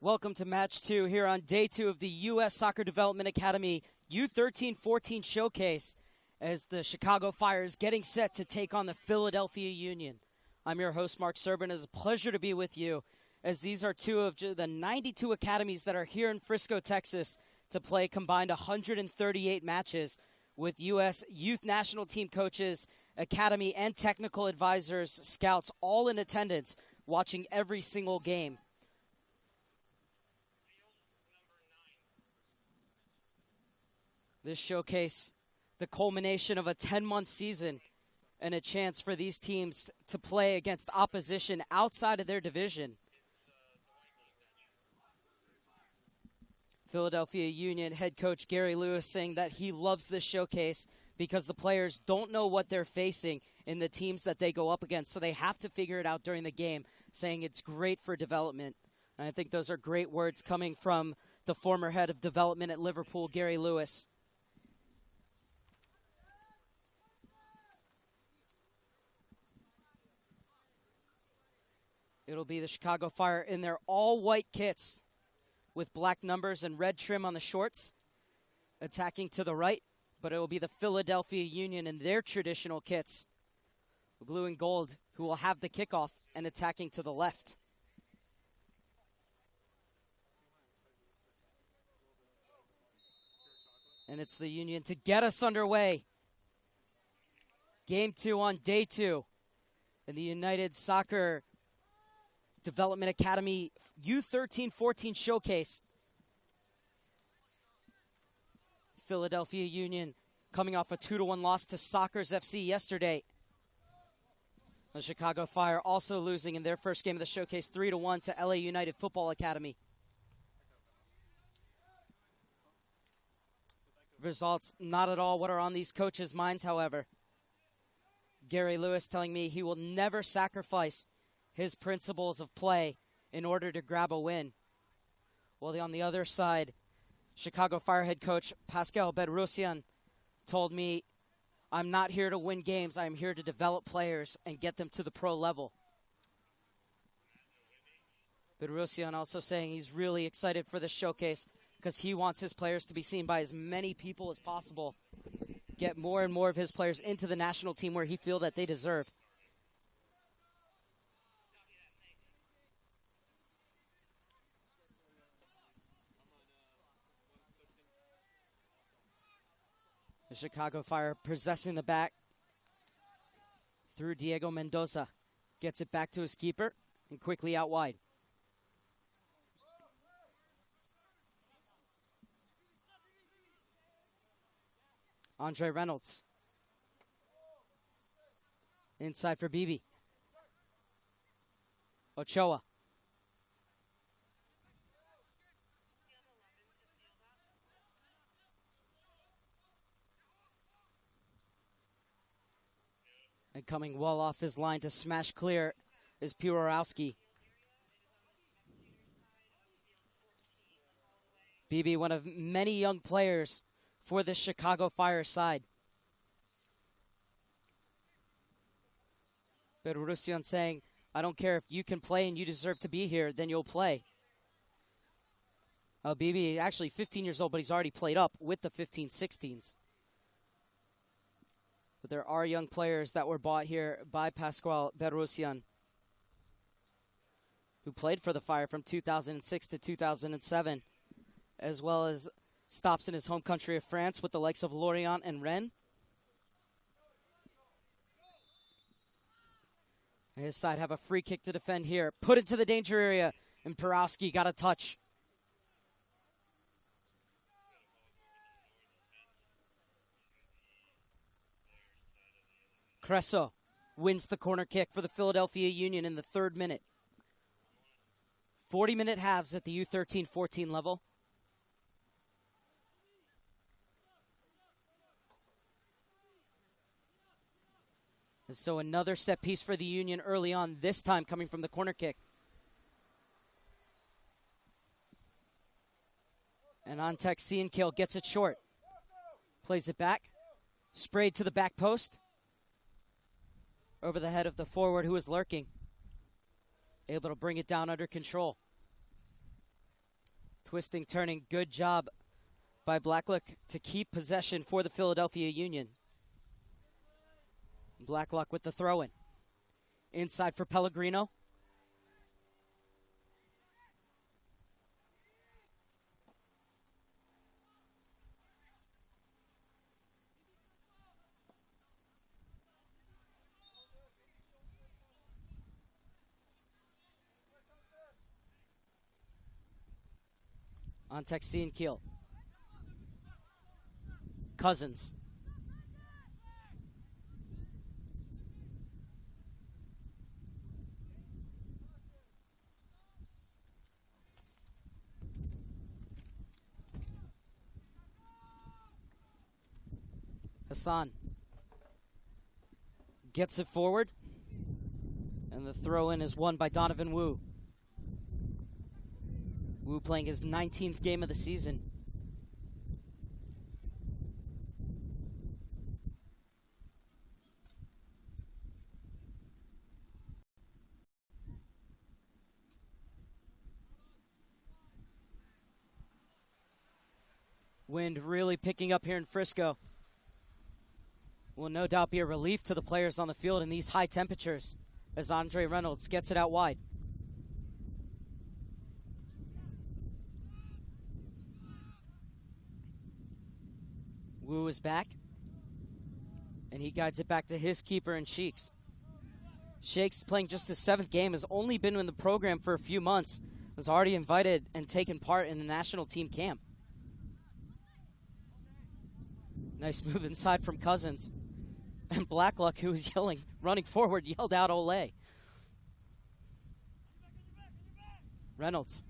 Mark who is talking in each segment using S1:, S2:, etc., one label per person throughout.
S1: Welcome to match 2 here on day 2 of the U.S. Soccer Development Academy U-13-14 showcase as the Chicago Fire is getting set to take on the Philadelphia Union. I'm your host, Mark Serban. It's a pleasure to be with you as these are two of the 92 academies that are here in Frisco, Texas to play combined 138 matches with U.S. youth national team coaches, academy and technical advisors, scouts, all in attendance watching every single game. This showcase, the culmination of a 10-month season and a chance for these teams to play against opposition outside of their division. Philadelphia Union head coach Gary Lewis saying that he loves this showcase because the players don't know what they're facing in the teams that they go up against, so they have to figure it out during the game, saying it's great for development. And I think those are great words coming from the former head of development at Liverpool, Gary Lewis. It'll be the Chicago Fire in their all-white kits with black numbers and red trim on the shorts, attacking to the right, but it will be the Philadelphia Union in their traditional kits, blue and gold, who will have the kickoff and attacking to the left. And it's the Union to get us underway. Game 2 on day 2 in the United Soccer Development Academy U-13-14 showcase. Philadelphia Union coming off a 2-1 loss to Sockers FC yesterday. The Chicago Fire also losing in their first game of the showcase 3-1 to LA United Football Academy. Results not at all what are on these coaches' minds, however. Gary Lewis telling me he will never sacrifice his principles of play in order to grab a win. Well, on the other side, Chicago Fire head coach Pascal Bedrosian told me, I'm not here to win games, I'm here to develop players and get them to the pro level. Bedrosian also saying he's really excited for this showcase because he wants his players to be seen by as many people as possible, get more and more of his players into the national team where he feels that they deserve. The Chicago Fire possessing the back through Diego Mendoza. Gets it back to his keeper and quickly out wide. Andre Reynolds. Inside for Bibi. Ochoa. And coming well off his line to smash clear is Piorowski. Bibi, one of many young players for the Chicago Fire side. Bedrosian saying, I don't care if you can play and you deserve to be here, then you'll play. Bibi, actually 15 years old, but he's already played up with the 15-16s. But there are young players that were bought here by Pascal Bedrosian, who played for the Fire from 2006 to 2007, as well as stops in his home country of France with the likes of Lorient and Rennes. His side have a free kick to defend here. Put into the danger area, and Piorowski got a touch. Creso wins the corner kick for the Philadelphia Union in the 3rd minute. 40-minute halves at the U-13-14 level. And so another set piece for the Union early on, this time coming from the corner kick. And Antek Cienkiel gets it short. Plays it back. Sprayed to the back post. Over the head of the forward who is lurking. Able to bring it down under control. Twisting, turning, good job by Blacklock to keep possession for the Philadelphia Union. Blacklock with the throw-in. Inside for Pellegrino. On Texine Keel. Cousins. Hassan gets it forward, and the throw-in is won by Donovan Wu. Wu playing his 19th game of the season. Wind really picking up here in Frisco. Will no doubt be a relief to the players on the field in these high temperatures as Andre Reynolds gets it out wide. Wu is back, and he guides it back to his keeper in Sheiks. Sheiks playing just his 7th game, has only been in the program for a few months, was already invited and taken part in the national team camp. Nice move inside from Cousins. And Blacklock, who was yelling, running forward, yelled out Olay. Reynolds.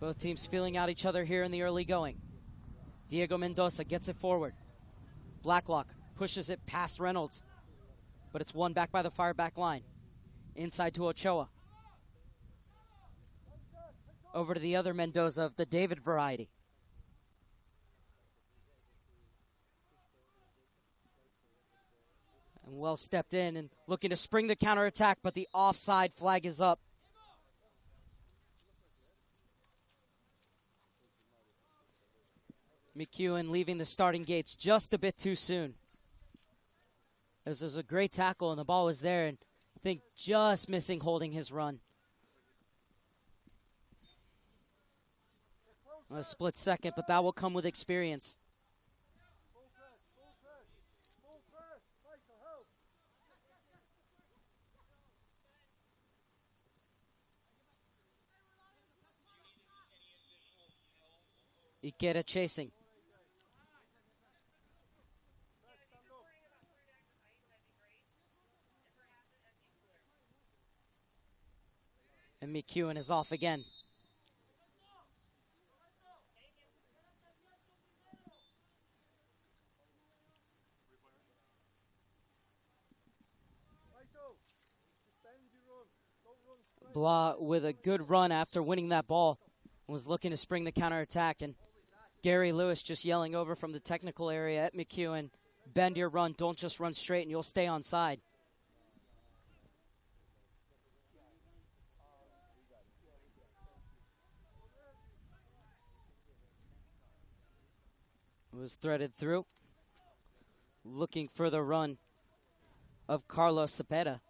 S1: Both teams feeling out each other here in the early going. Diego Mendoza gets it forward. Blacklock pushes it past Reynolds, but it's won back by the far back line. Inside to Ochoa. Over to the other Mendoza of the David variety. And well stepped in and looking to spring the counterattack, but the offside flag is up. McEwen leaving the starting gates just a bit too soon. This was a great tackle, and the ball was there, and I think just missing holding his run. A split second, but that will come with experience. Ikeda chasing. And McEwen is off again. Blah with a good run after winning that ball. Was looking to spring the counterattack, and Gary Lewis just yelling over from the technical area at McEwen, bend your run, don't just run straight and you'll stay on side. It was threaded through. Looking for the run of Carlos Cepeda.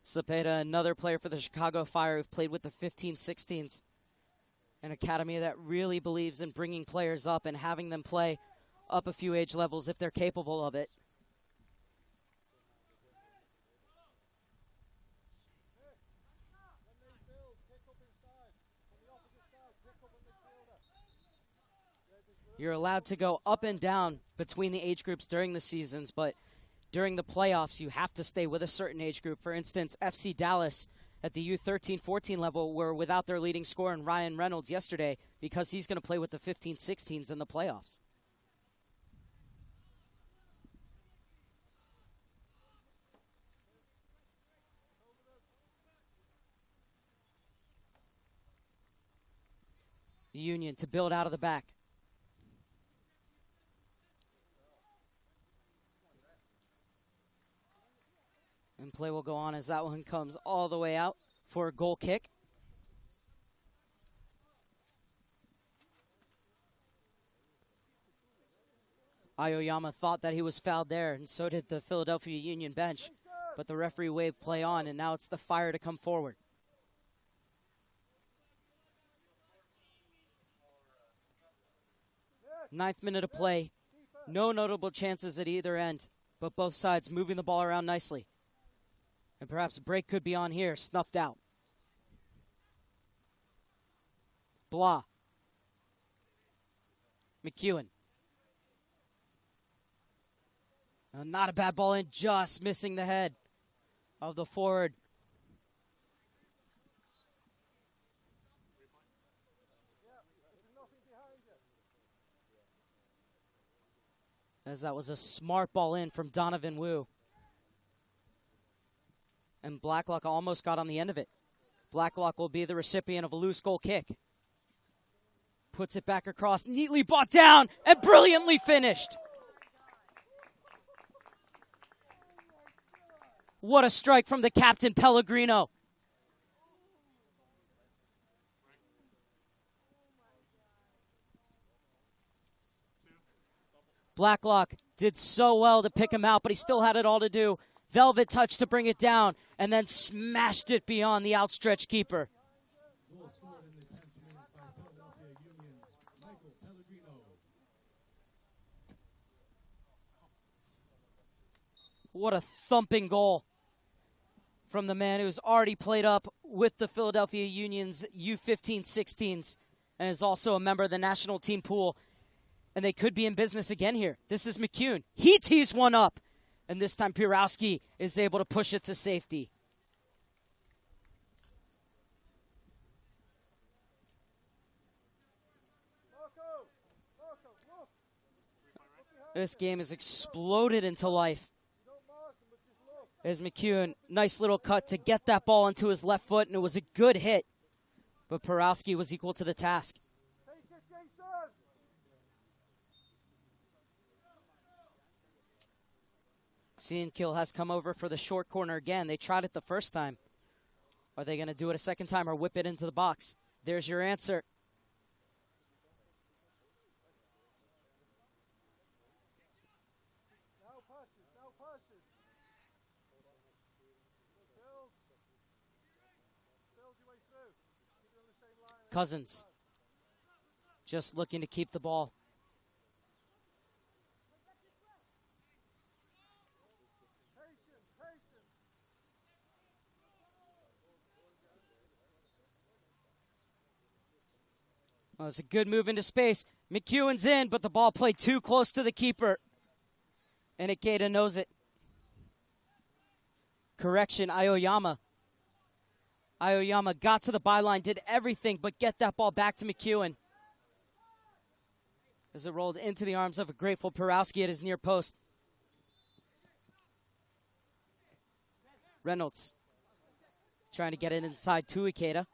S1: Cepeda, another player for the Chicago Fire who've played with the 15-16s. An academy that really believes in bringing players up and having them play up a few age levels if they're capable of it. You're allowed to go up and down between the age groups during the seasons, but during the playoffs, you have to stay with a certain age group. For instance, FC Dallas at the U-13-14 level were without their leading scorer in Ryan Reynolds yesterday because he's going to play with the 15-16s in the playoffs. The Union to build out of the back. And play will go on as that one comes all the way out for a goal kick. Aoyama thought that he was fouled there, and so did the Philadelphia Union bench. But the referee waved play on, and now it's the Fire to come forward. 9th minute of play. No notable chances at either end, but both sides moving the ball around nicely. And perhaps a break could be on here, snuffed out. Blah. McEwen. Not a bad ball in, just missing the head of the forward. As that was a smart ball in from Donovan Wu. And Blacklock almost got on the end of it. Blacklock will be the recipient of a loose goal kick. Puts it back across, neatly brought down, and brilliantly finished. What a strike from the captain, Pellegrino. Blacklock did so well to pick him out, but he still had it all to do. Velvet touch to bring it down, and then smashed it beyond the outstretched keeper. What a thumping goal from the man who's already played up with the Philadelphia Union's U-15-16s and is also a member of the national team pool. And they could be in business again here. This is McEwen. He tees one up. And this time Pirowski is able to push it to safety. This game has exploded into life. As McEwen, nice little cut to get that ball into his left foot, and it was a good hit. But Pirowski was equal to the task. Kill has come over for the short corner again. They tried it the first time. Are they going to do it a second time or whip it into the box? There's your answer. Cousins just looking to keep the ball. Well, it's a good move into space. McEwen's in, but the ball played too close to the keeper. And Ikeda knows it. Correction, Aoyama. Aoyama got to the byline, did everything but get that ball back to McEwen. As it rolled into the arms of a grateful Pirowski at his near post. Reynolds trying to get it inside to Ikeda.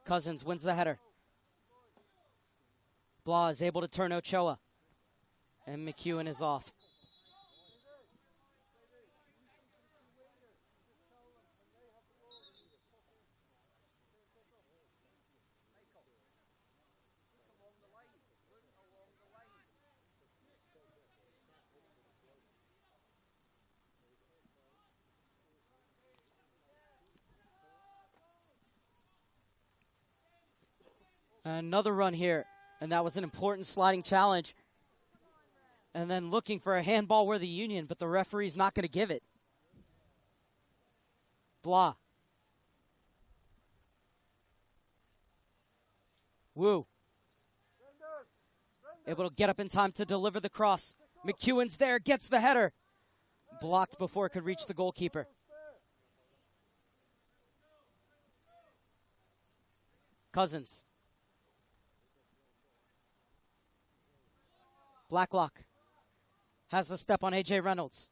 S1: Cousins wins the header. Blah is able to turn Ochoa. And McEwen is off. Another run here, and that was an important sliding challenge. And then looking for a handball where the Union, but the referee's not going to give it. Blah. Wu. Able to get up in time to deliver the cross. McEwen's there, gets the header. Blocked before it could reach the goalkeeper. Cousins. Blacklock has the step on A.J. Reynolds.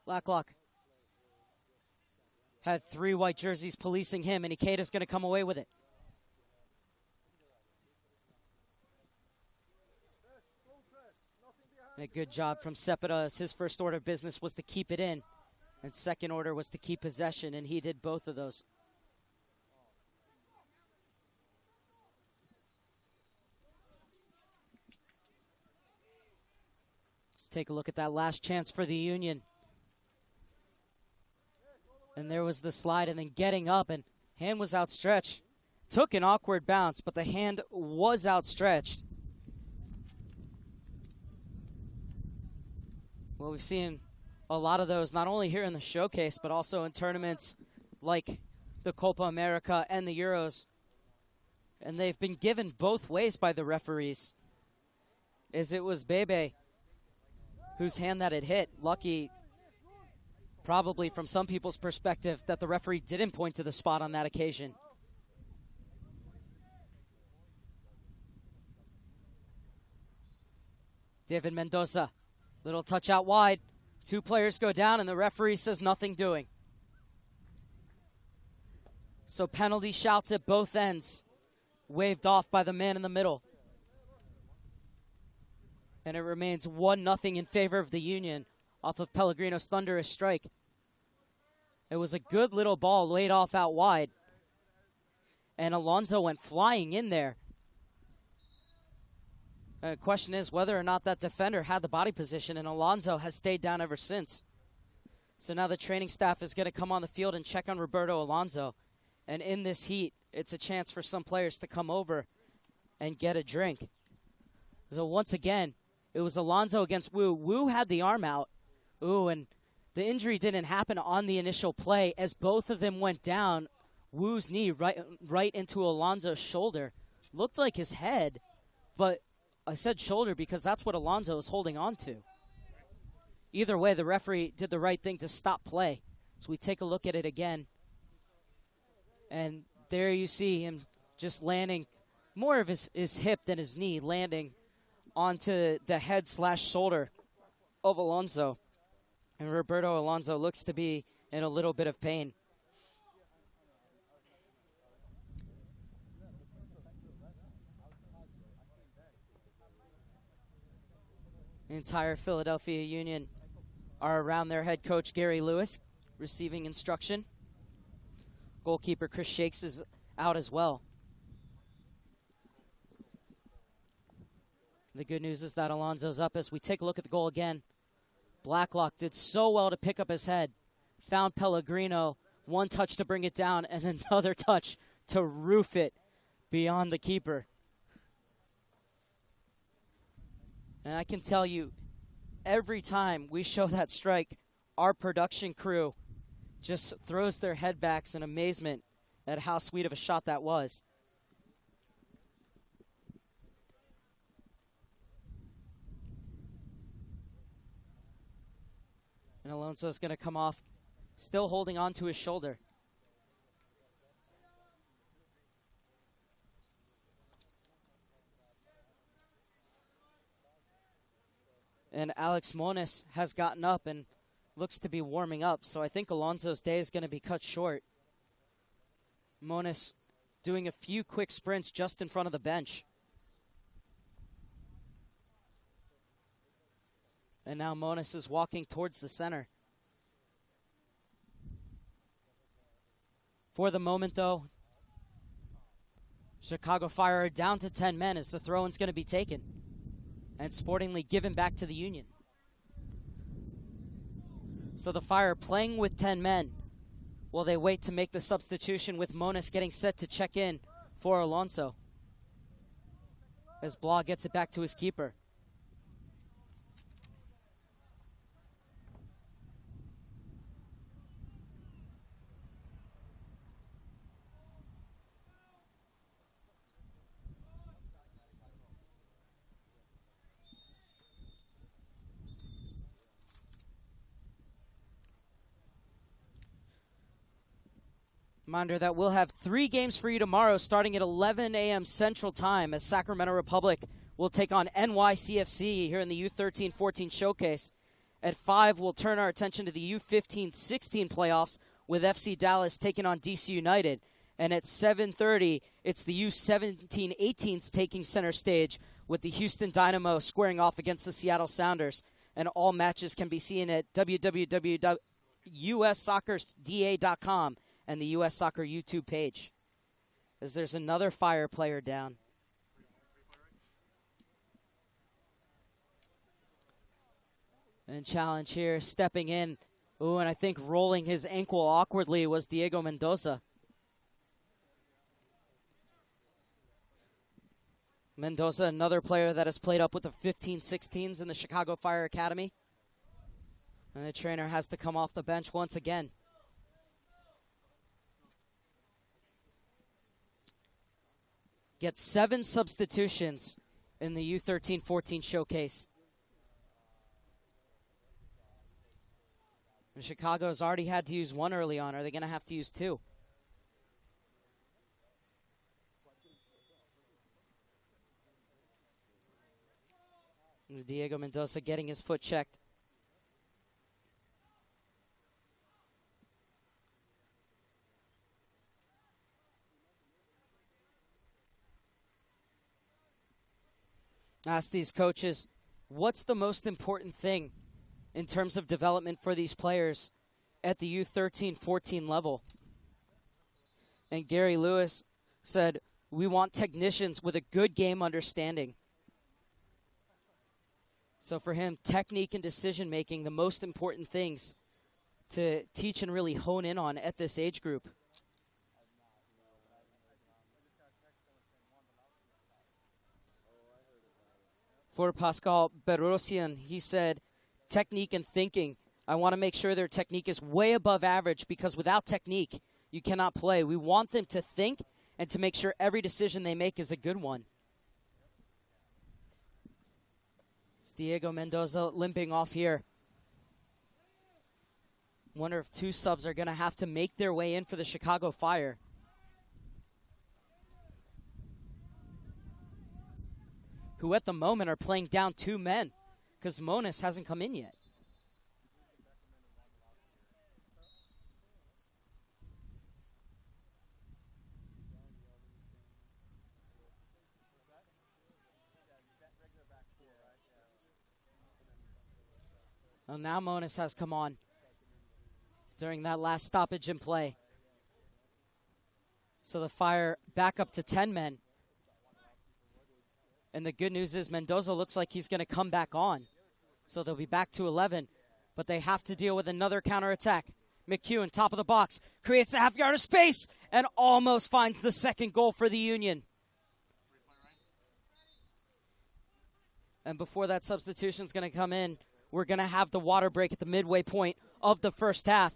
S1: Blacklock had 3 white jerseys policing him, and Ikeda's going to come away with it. And a good job from Cepeda, as his first order of business was to keep it in, and second order was to keep possession, and he did both of those. take a look at that last chance for the Union. And there was the slide, and then getting up, and hand was outstretched. Took an awkward bounce, but the hand was outstretched. Well, we've seen a lot of those, not only here in the showcase, but also in tournaments like the Copa America and the Euros. And they've been given both ways by the referees. As it was Bebe whose hand that it hit. Lucky, probably from some people's perspective, that the referee didn't point to the spot on that occasion. David Mendoza, little touch out wide. 2 players go down, and the referee says nothing doing. So penalty shouts at both ends, waved off by the man in the middle. And it remains 1-0 in favor of the Union off of Pellegrino's thunderous strike. It was a good little ball laid off out wide. And Alonso went flying in there. The question is whether or not that defender had the body position, and Alonso has stayed down ever since. So now the training staff is going to come on the field and check on Roberto Alonso. And in this heat, it's a chance for some players to come over and get a drink. So once again, it was Alonso against Wu. Wu had the arm out. Ooh, and the injury didn't happen on the initial play. As both of them went down, Wu's knee right into Alonso's shoulder. Looked like his head, but I said shoulder because that's what Alonso is holding on to. Either way, the referee did the right thing to stop play. So we take a look at it again. And there you see him just landing more of his hip than his knee, landing onto the head/shoulder of Alonso. And Roberto Alonso looks to be in a little bit of pain. The entire Philadelphia Union are around their head coach, Gary Lewis, receiving instruction. Goalkeeper Chris Shakes is out as well. The good news is that Alonso's up as we take a look at the goal again. Blacklock did so well to pick up his head. Found Pellegrino. One touch to bring it down and another touch to roof it beyond the keeper. And I can tell you, every time we show that strike, our production crew just throws their head backs in amazement at how sweet of a shot that was. And Alonso's going to come off, still holding on to his shoulder. And Alex Moniz has gotten up and looks to be warming up, so I think Alonso's day is going to be cut short. Moniz doing a few quick sprints just in front of the bench. And now Moniz is walking towards the center. For the moment, though, Chicago Fire are down to 10 men as the throw-in's going to be taken and sportingly given back to the Union. So the Fire playing with 10 men while they wait to make the substitution, with Moniz getting set to check in for Alonso as Blah gets it back to his keeper. Reminder that we'll have 3 games for you tomorrow starting at 11 a.m. Central Time as Sacramento Republic will take on NYCFC here in the U-13-14 showcase. At 5, we'll turn our attention to the U-15-16 playoffs with FC Dallas taking on DC United. And at 7:30, it's the U-17-18s taking center stage with the Houston Dynamo squaring off against the Seattle Sounders. And all matches can be seen at www.ussoccerda.com. and the U.S. Soccer YouTube page, as there's another Fire player down. And challenge here, stepping in. Ooh, and I think rolling his ankle awkwardly was Diego Mendoza. Mendoza, another player that has played up with the 15-16s in the Chicago Fire Academy. And the trainer has to come off the bench once again. Gets 7 substitutions in the U-13-14 showcase. And Chicago's already had to use 1 early on. Are they going to have to use 2? Diego Mendoza getting his foot checked. Ask these coaches, what's the most important thing in terms of development for these players at the U-13-14 level? And Gary Lewis said, we want technicians with a good game understanding. So for him, technique and decision-making, the most important things to teach and really hone in on at this age group. For Pascal Berosian, he said, technique and thinking. I want to make sure their technique is way above average because without technique, you cannot play. We want them to think and to make sure every decision they make is a good one. It's Diego Mendoza limping off here. Wonder if 2 subs are going to have to make their way in for the Chicago Fire. Who at the moment are playing down 2 men because Moniz hasn't come in yet. Well, now Moniz has come on during that last stoppage in play. So the Fire back up to 10 men. And the good news is Mendoza looks like he's going to come back on. So they'll be back to 11. But they have to deal with another counterattack. McEwen, top of the box, creates a half-yard of space and almost finds the second goal for the Union. And before that substitution is going to come in, we're going to have the water break at the midway point of the first half.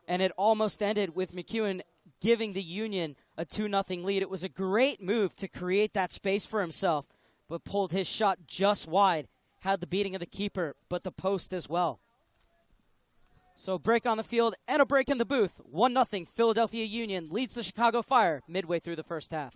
S1: And it almost ended with McEwen giving the Union a 2-0 lead. It was a great move to create that space for himself, but pulled his shot just wide. Had the beating of the keeper, but the post as well. So break on the field and a break in the booth. 1-0 Philadelphia Union leads the Chicago Fire midway through the first half.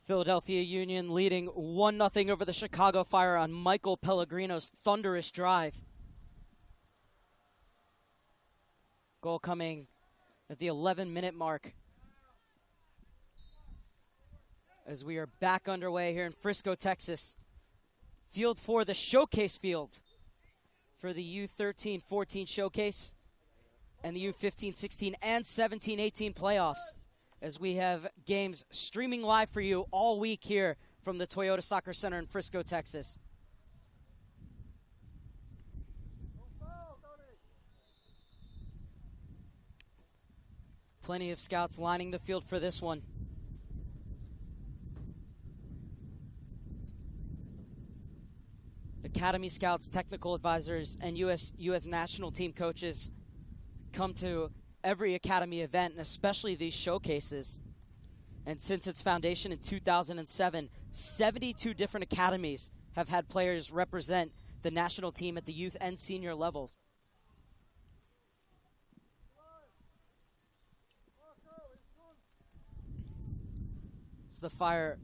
S1: Philadelphia Union leading 1-0 over the Chicago Fire on Michael Pellegrino's thunderous drive. Goal coming at the 11-minute mark. As we are back underway here in Frisco, Texas. Field 4, the Showcase Field for the U-13-14 showcase and the U-15-16 and 17-18 playoffs, as we have games streaming live for you all week here from the Toyota Soccer Center in Frisco, Texas. Plenty of scouts lining the field for this one. Academy scouts, technical advisors, and U.S. national team coaches come to every academy event, and especially these showcases. And since its foundation in 2007, 72 different academies have had players represent the national team at the youth and senior levels. So the Fire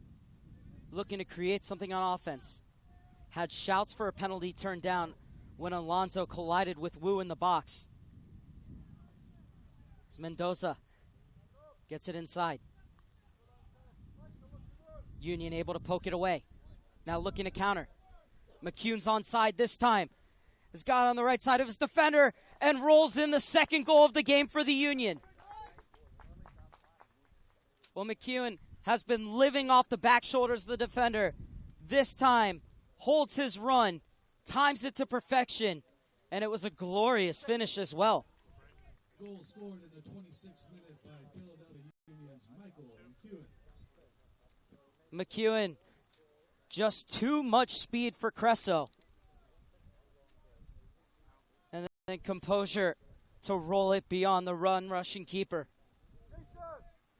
S1: looking to create something on offense. Had shouts for a penalty turned down when Alonso collided with Wu in the box. As Mendoza gets it inside. Union able to poke it away. Now looking to counter. McCune's onside this time. Has got on the right side of his defender and rolls in the second goal of the game for the Union. Well, McCune has been living off the back shoulders of the defender. This time holds his run, times it to perfection, and it was a glorious finish as well.
S2: Goal scored in the 26th minute by Philadelphia Union's Michael McEwen.
S1: McEwen, just too much speed for Cresso. And then composure to roll it beyond the run-rushing keeper.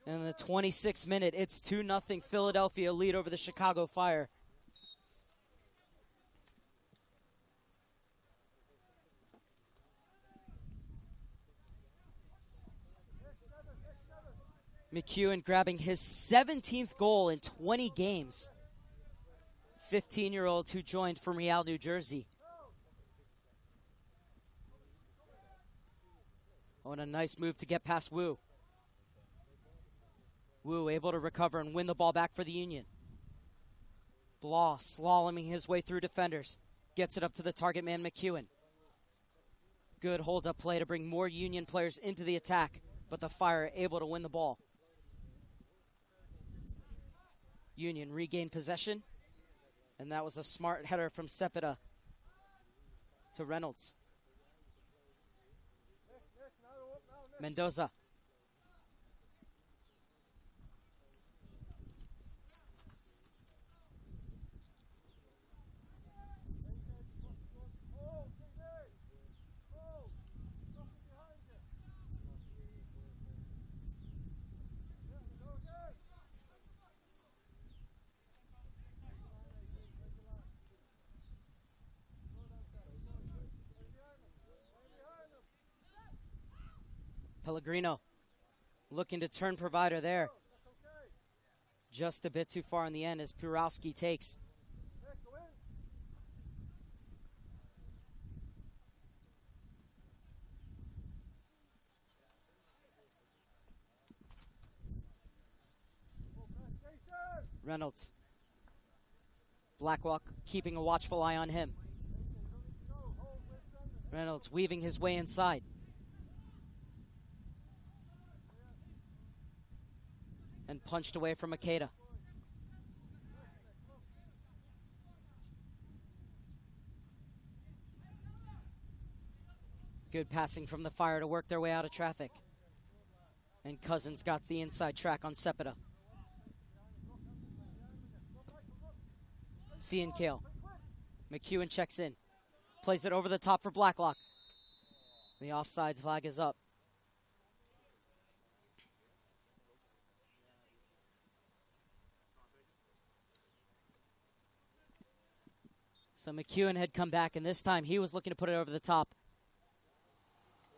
S1: In the 26th minute, it's 2-0 Philadelphia lead over the Chicago Fire. McEwen grabbing his 17th goal in 20 games. 15-year-old who joined from Real, New Jersey. Oh, and a nice move to get past Wu. Wu able to recover and win the ball back for the Union. Blah slaloming his way through defenders. Gets it up to the target man, McEwen. Good hold-up play to bring more Union players into the attack, but the Fire able to win the ball. Union regained possession, and that was a smart header from Cepeda to Reynolds. Mendoza. Pellegrino looking to turn provider there. Just a bit too far in the end as Purowski takes. Reynolds. Blackwalk keeping a watchful eye on him. Reynolds weaving his way inside. And punched away from Makeda. Good passing from the Fire to work their way out of traffic. And Cousins got the inside track on Cepeda. Kale. McEwen checks in. Plays it over the top for Blacklock. The offsides flag is up. So McEwen had come back, and this time he was looking to put it over the top.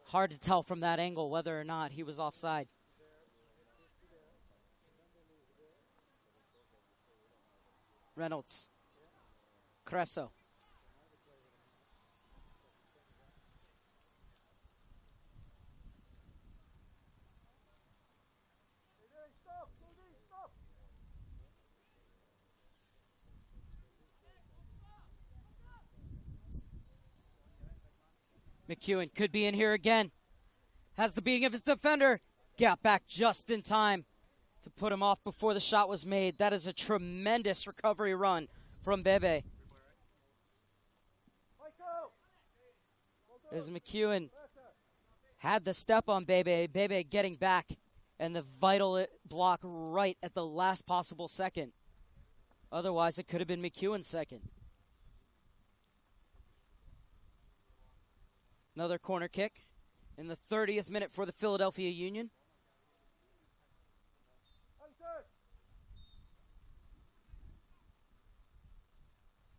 S1: Hard to tell from that angle whether or not he was offside. Reynolds. Cresso. McEwen could be in here again. Has the beating of his defender. Got back just in time to put him off before the shot was made. That is a tremendous recovery run from Bebe. As McEwen had the step on Bebe. Bebe getting back, and the vital block right at the last possible second. Otherwise, it could have been McEwen's second. Another corner kick in the 30th minute for the Philadelphia Union.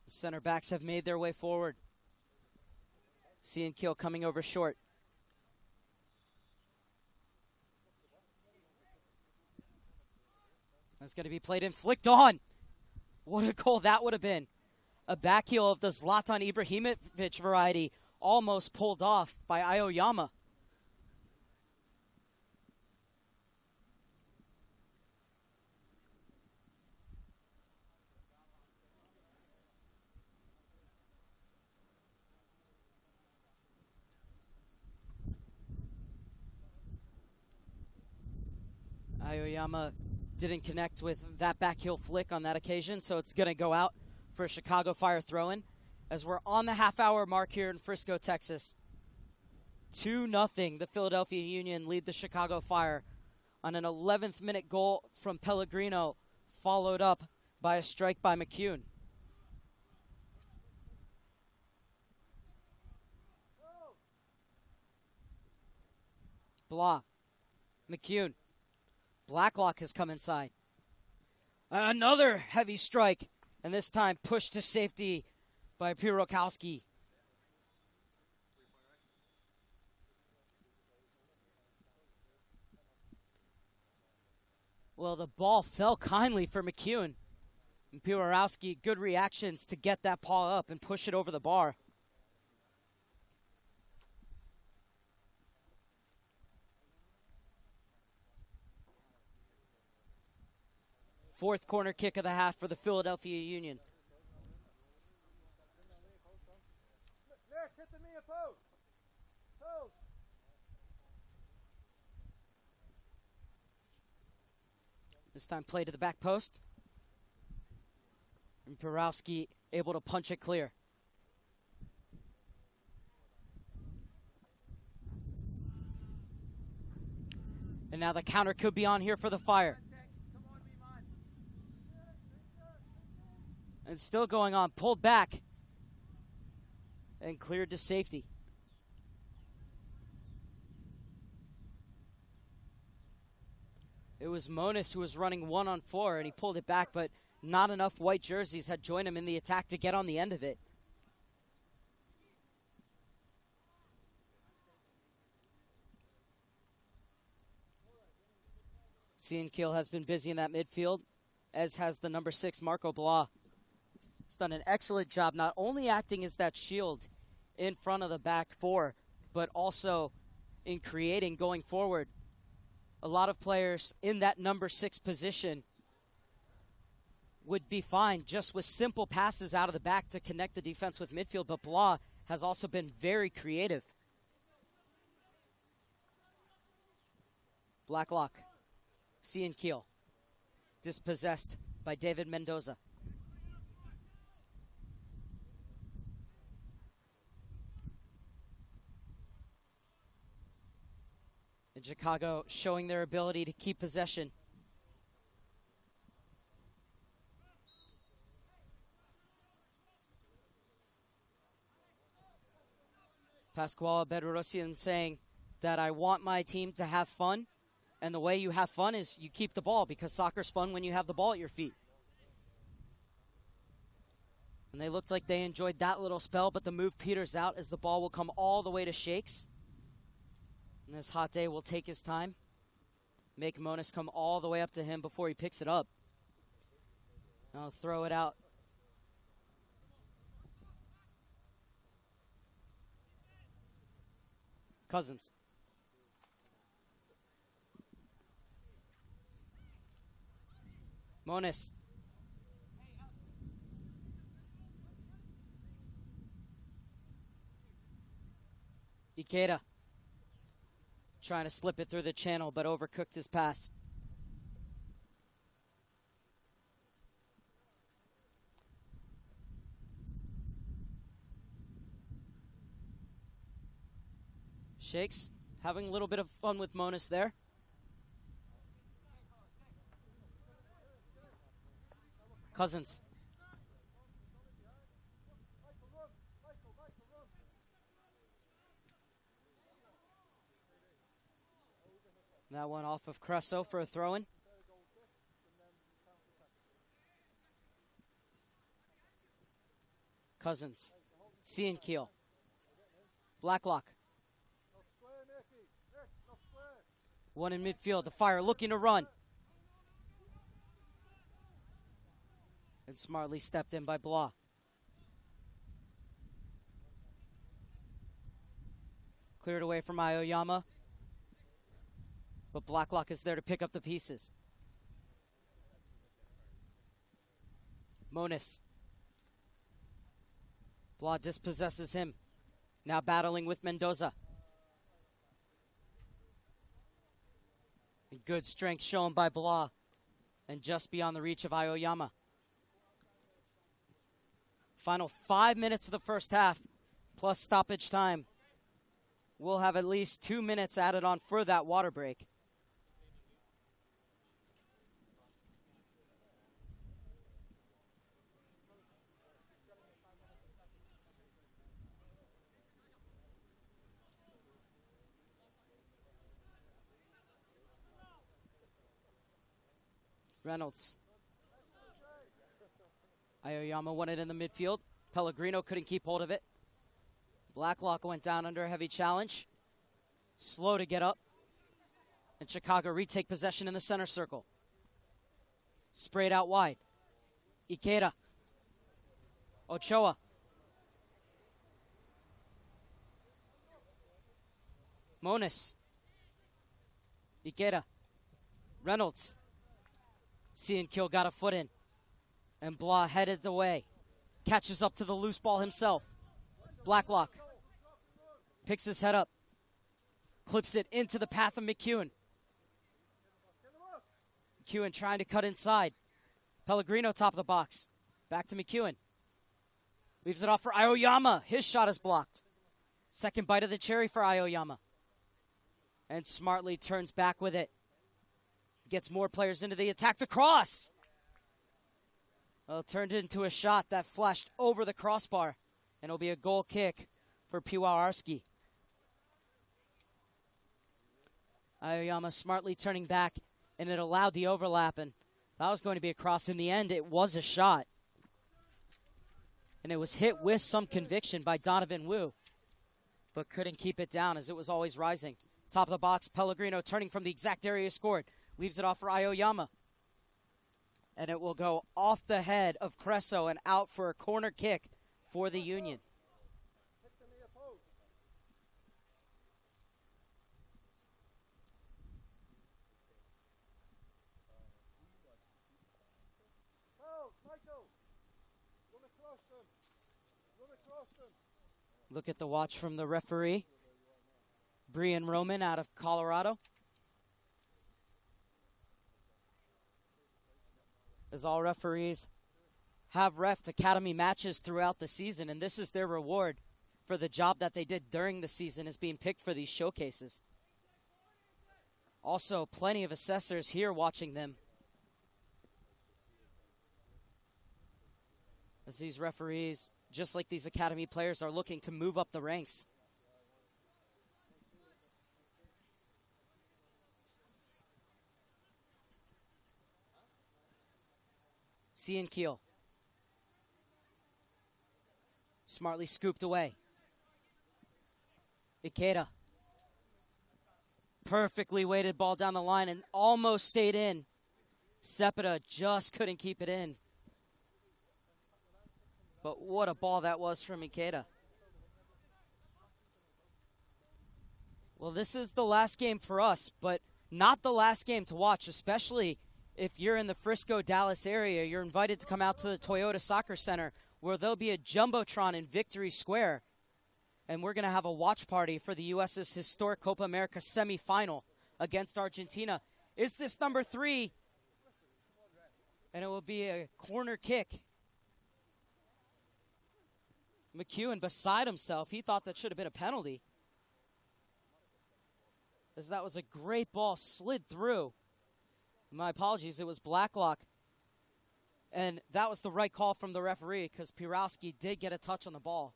S1: The center backs have made their way forward. Cian coming over short. That's going to be played in, flicked on. What a goal that would have been. A backheel of the Zlatan Ibrahimovic variety, almost pulled off by Aoyama. Aoyama didn't connect with that backheel flick on that occasion, so it's going to go out for a Chicago Fire throw-in as we're on the half-hour mark here in Frisco, Texas. 2-0, the Philadelphia Union lead the Chicago Fire on an 11th minute goal from Pellegrino, followed up by a strike by McEwen. Blah. McEwen. Blacklock has come inside. Another heavy strike, and this time pushed to safety by Pirokowski. Well, the ball fell kindly for McEwen. And Pirokowski, good reactions to get that paw up and push it over the bar. Fourth corner kick of the half for the Philadelphia Union. This time play to the back post. And Pirowski able to punch it clear. And now the counter could be on here for the Fire. And still going on, pulled back and cleared to safety. It was Monis who was running 1-on-4, and he pulled it back, but not enough white jerseys had joined him in the attack to get on the end of it. Cian has been busy in that midfield, as has the number 6, Marco Blah. He's done an excellent job not only acting as that shield in front of the back four, but also in creating going forward. A lot of players in that number 6 position would be fine just with simple passes out of the back to connect the defense with midfield, but Blah has also been very creative. Blacklock, Cian dispossessed by David Mendoza. And Chicago showing their ability to keep possession. Pasquale Bedrosian saying that I want my team to have fun, and the way you have fun is you keep the ball, because soccer's fun when you have the ball at your feet. And they looked like they enjoyed that little spell, but the move peters out as the ball will come all the way to Shakes. And this hot day will take his time. Make Monis come all the way up to him before he picks it up. I'll throw it out. Cousins. Monis. Ikeda trying to slip it through the channel, but overcooked his pass. Shakes having a little bit of fun with Monas there. Cousins. That one off of Cresso for a throw-in. Cousins. Keel. Blacklock. One in midfield. The Fire looking to run. And smartly stepped in by Blah. Cleared away from Aoyama. But Blacklock is there to pick up the pieces. Monas. Blah dispossesses him. Now battling with Mendoza. Good strength shown by Blah. And just beyond the reach of Aoyama. Final 5 minutes of the first half, plus stoppage time. We'll have at least 2 minutes added on for that water break. Reynolds. Aoyama won it in the midfield. Pellegrino couldn't keep hold of it. Blacklock went down under a heavy challenge. Slow to get up. And Chicago retake possession in the center circle. Sprayed out wide. Ikeda. Ochoa. Monas. Ikeda. Reynolds. Kill got a foot in. And Blah headed away. Catches up to the loose ball himself. Blacklock. Picks his head up. Clips it into the path of McEwen. McEwen trying to cut inside. Pellegrino top of the box. Back to McEwen. Leaves it off for Aoyama. His shot is blocked. Second bite of the cherry for Aoyama. And smartly turns back with it. Gets more players into the attack. The cross! Well, it turned into a shot that flashed over the crossbar. And it'll be a goal kick for Piwowarski. Aoyama smartly turning back, and it allowed the overlap. And that was going to be a cross. In the end, it was a shot. And it was hit with some conviction by Donovan Wu. But couldn't keep it down as it was always rising. Top of the box, Pellegrino turning from the exact area he scored. Leaves it off for Aoyama. And it will go off the head of Cresso and out for a corner kick for the Union. Look at the watch from the referee. Brian Roman out of Colorado. As all referees have reffed Academy matches throughout the season, and this is their reward for the job that they did during the season, is being picked for these showcases. Also, plenty of assessors here watching them. As these referees, just like these Academy players, are looking to move up the ranks. Keel. Smartly scooped away. Ikeda. Perfectly weighted ball down the line and almost stayed in. Cepeda just couldn't keep it in. But what a ball that was from Ikeda. Well, this is the last game for us, but not the last game to watch, especially if you're in the Frisco, Dallas area. You're invited to come out to the Toyota Soccer Center, where there'll be a Jumbotron in Victory Square And we're going to have a watch party for the U.S.'s historic Copa America semifinal against Argentina. Is this number 3? And it will be a corner kick. McEwen beside himself. He thought that should have been a penalty, as that was a great ball, slid through. My apologies, it was Blacklock. And that was the right call from the referee, because Pirowski did get a touch on the ball.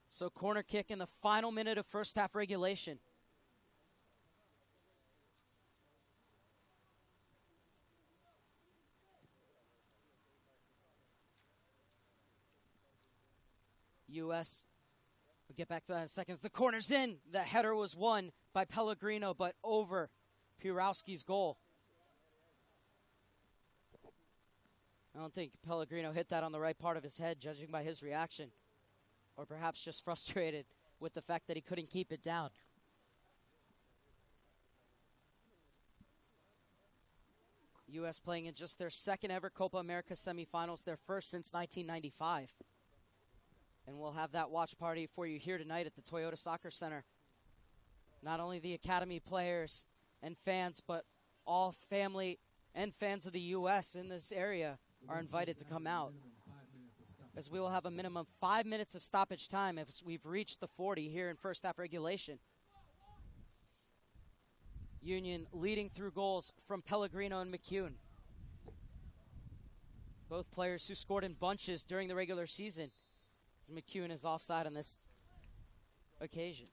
S1: So corner kick in the final minute of first half regulation. U.S. We'll get back to that in seconds. The corner's in. The header was won by Pellegrino, but over Pirowski's goal. I don't think Pellegrino hit that on the right part of his head, judging by his reaction. Or perhaps just frustrated with the fact that he couldn't keep it down. U.S. playing in just their second ever Copa America semifinals, their first since 1995. And we'll have that watch party for you here tonight at the Toyota Soccer Center. Not only the Academy players and fans, but all family and fans of the U.S. in this area are invited to come out, as we will have a minimum of 5 minutes of stoppage time if we've reached the 40 here in first half regulation. Union leading through goals from Pellegrino and McEwen. Both players who scored in bunches during the regular season, as McEwen is offside on this occasion.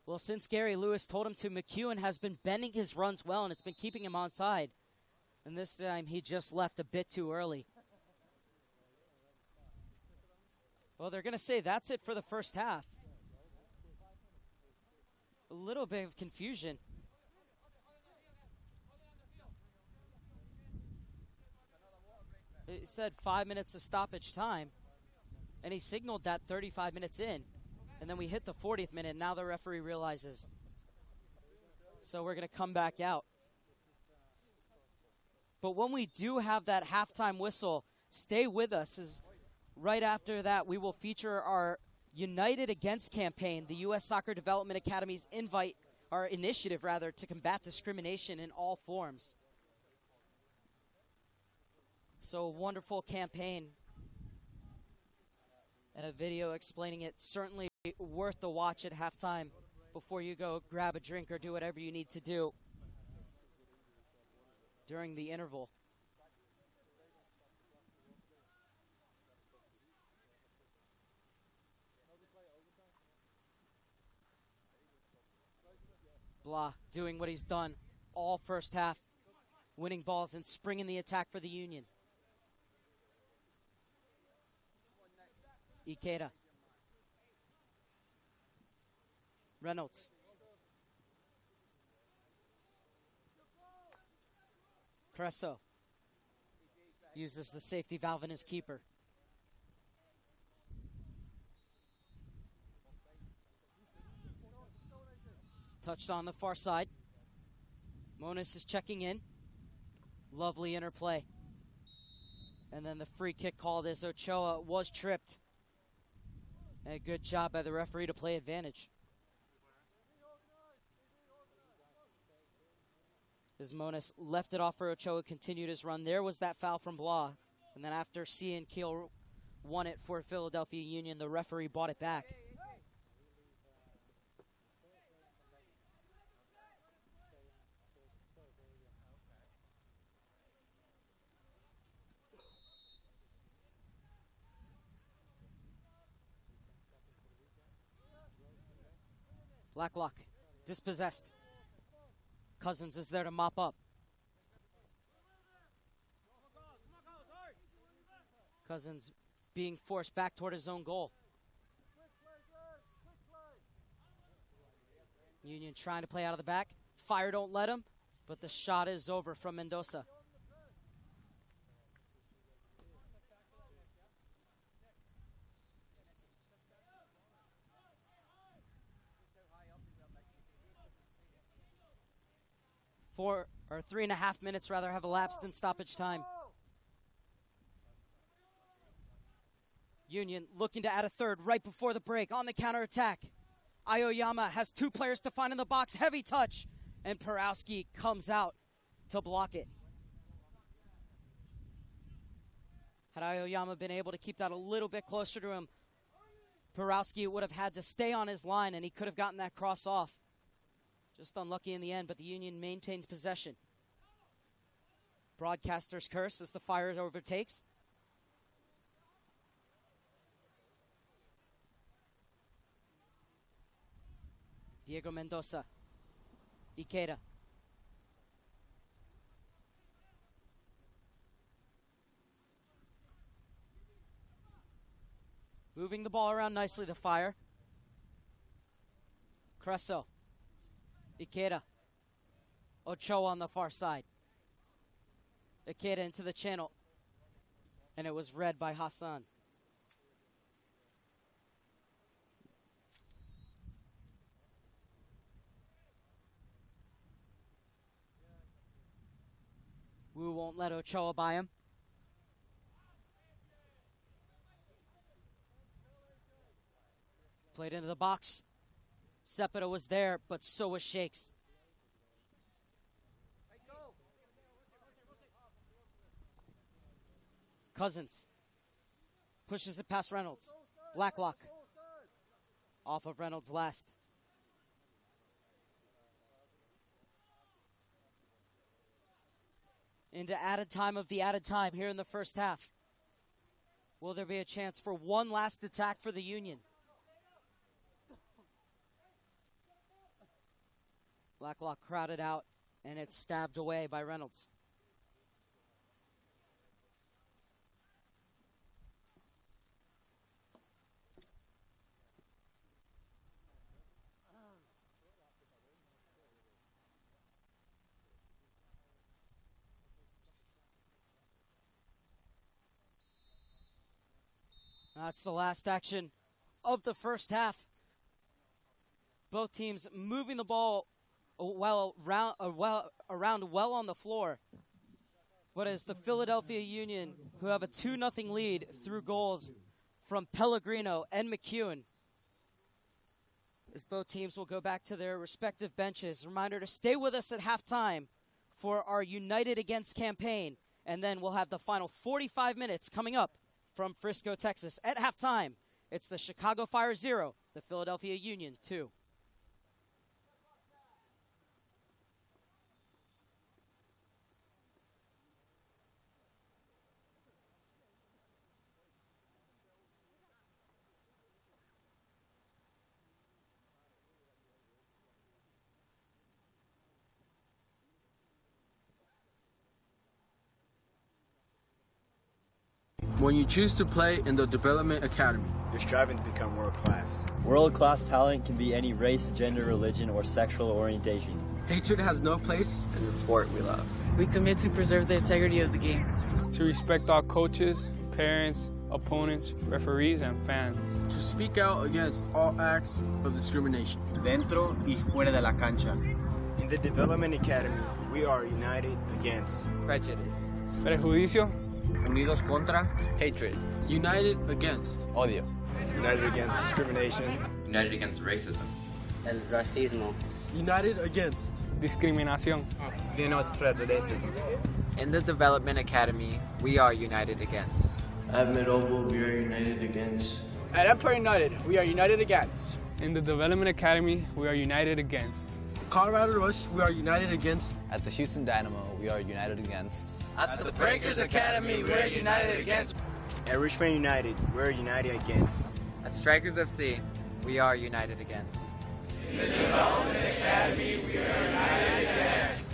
S1: Well, since Gary Lewis told him to, McEwen has been bending his runs well, and it's been keeping him onside. And this time he just left a bit too early. Well, they're going to say that's it for the first half. A little bit of confusion. He said 5 minutes of stoppage time, and he signaled that 35 minutes in. And then we hit the 40th minute, and now the referee realizes. So we're going to come back out. But when we do have that halftime whistle, stay with us, as right after that we will feature our United Against campaign, the U.S. Soccer Development Academy's initiative to combat discrimination in all forms. So a wonderful campaign, and a video explaining it. Certainly worth the watch at halftime before you go grab a drink or do whatever you need to do during the interval. Blah doing what he's done all first half, winning balls and springing the attack for the Union. Ikeda. Reynolds. Creso uses the safety valve in his keeper. Touched on the far side. Monas is checking in. Lovely interplay. And then the free kick called as Ochoa was tripped. And a good job by the referee to play advantage. As Monas left it off for Ochoa, continued his run. There was that foul from Blah. And then after Cian Keel won it for Philadelphia Union, the referee bought it back. Blacklock, dispossessed. Cousins is there to mop up. Cousins being forced back toward his own goal. Union trying to play out of the back. Fire don't let him, but the shot is over from Mendoza. or 3.5 minutes rather, have elapsed in stoppage time. Union looking to add a third right before the break on the counterattack. Aoyama has 2 players to find in the box. Heavy touch. And Porowski comes out to block it. Had Aoyama been able to keep that a little bit closer to him, Porowski would have had to stay on his line, and he could have gotten that cross off. Just unlucky in the end, but the Union maintained possession. Broadcaster's curse as the Fire overtakes. Diego Mendoza. Ikeda. Moving the ball around nicely to Fire. Creso. Ikeda. Ochoa on the far side. Ikeda into the channel. And it was read by Hassan. Wu won't let Ochoa by him. Played into the box. Cepeda was there, but so was Shakes. Cousins pushes it past Reynolds. Blacklock off of Reynolds last. Into added time of the added time here in the first half. Will there be a chance for one last attack for the Union? Blacklock crowded out, and it's stabbed away by Reynolds. That's the last action of the first half. Both teams moving the ball around well on the floor. But it's the Philadelphia Union who have a 2-0 lead through goals from Pellegrino and McEwen. As both teams will go back to their respective benches. Reminder to stay with us at halftime for our United Against campaign. And then we'll have the final 45 minutes coming up from Frisco, Texas. At halftime, it's the Chicago Fire 0, the Philadelphia Union 2.
S3: When you choose to play in the Development Academy,
S4: you're striving to become world-class.
S5: World-class talent can be any race, gender, religion, or sexual orientation.
S3: Hatred has no place
S4: in the sport we love.
S6: We commit to preserve the integrity of the game.
S7: To respect all coaches, parents, opponents, referees, and fans.
S3: To speak out against all acts of discrimination.
S8: Dentro y fuera de la cancha.
S4: In the Development Academy, we are united against
S6: prejudice,
S7: prejuicio,
S8: unidos contra
S6: hatred,
S3: united against
S8: odio,
S4: united against discrimination,
S9: united against racism,
S10: el racismo,
S3: united against
S7: discriminación,
S6: In the Development Academy, we are united against.
S11: At Midobo, we are united against.
S12: At Empire United, we are united against.
S7: In the Development Academy, we are united against.
S3: Colorado Rush, we are united against.
S13: At the Houston Dynamo, we are united against.
S14: At the Breakers Academy, we are united against.
S4: At Richmond United, we are united against.
S6: At Strikers FC, we are united against.
S14: In the Development Academy, we are united against.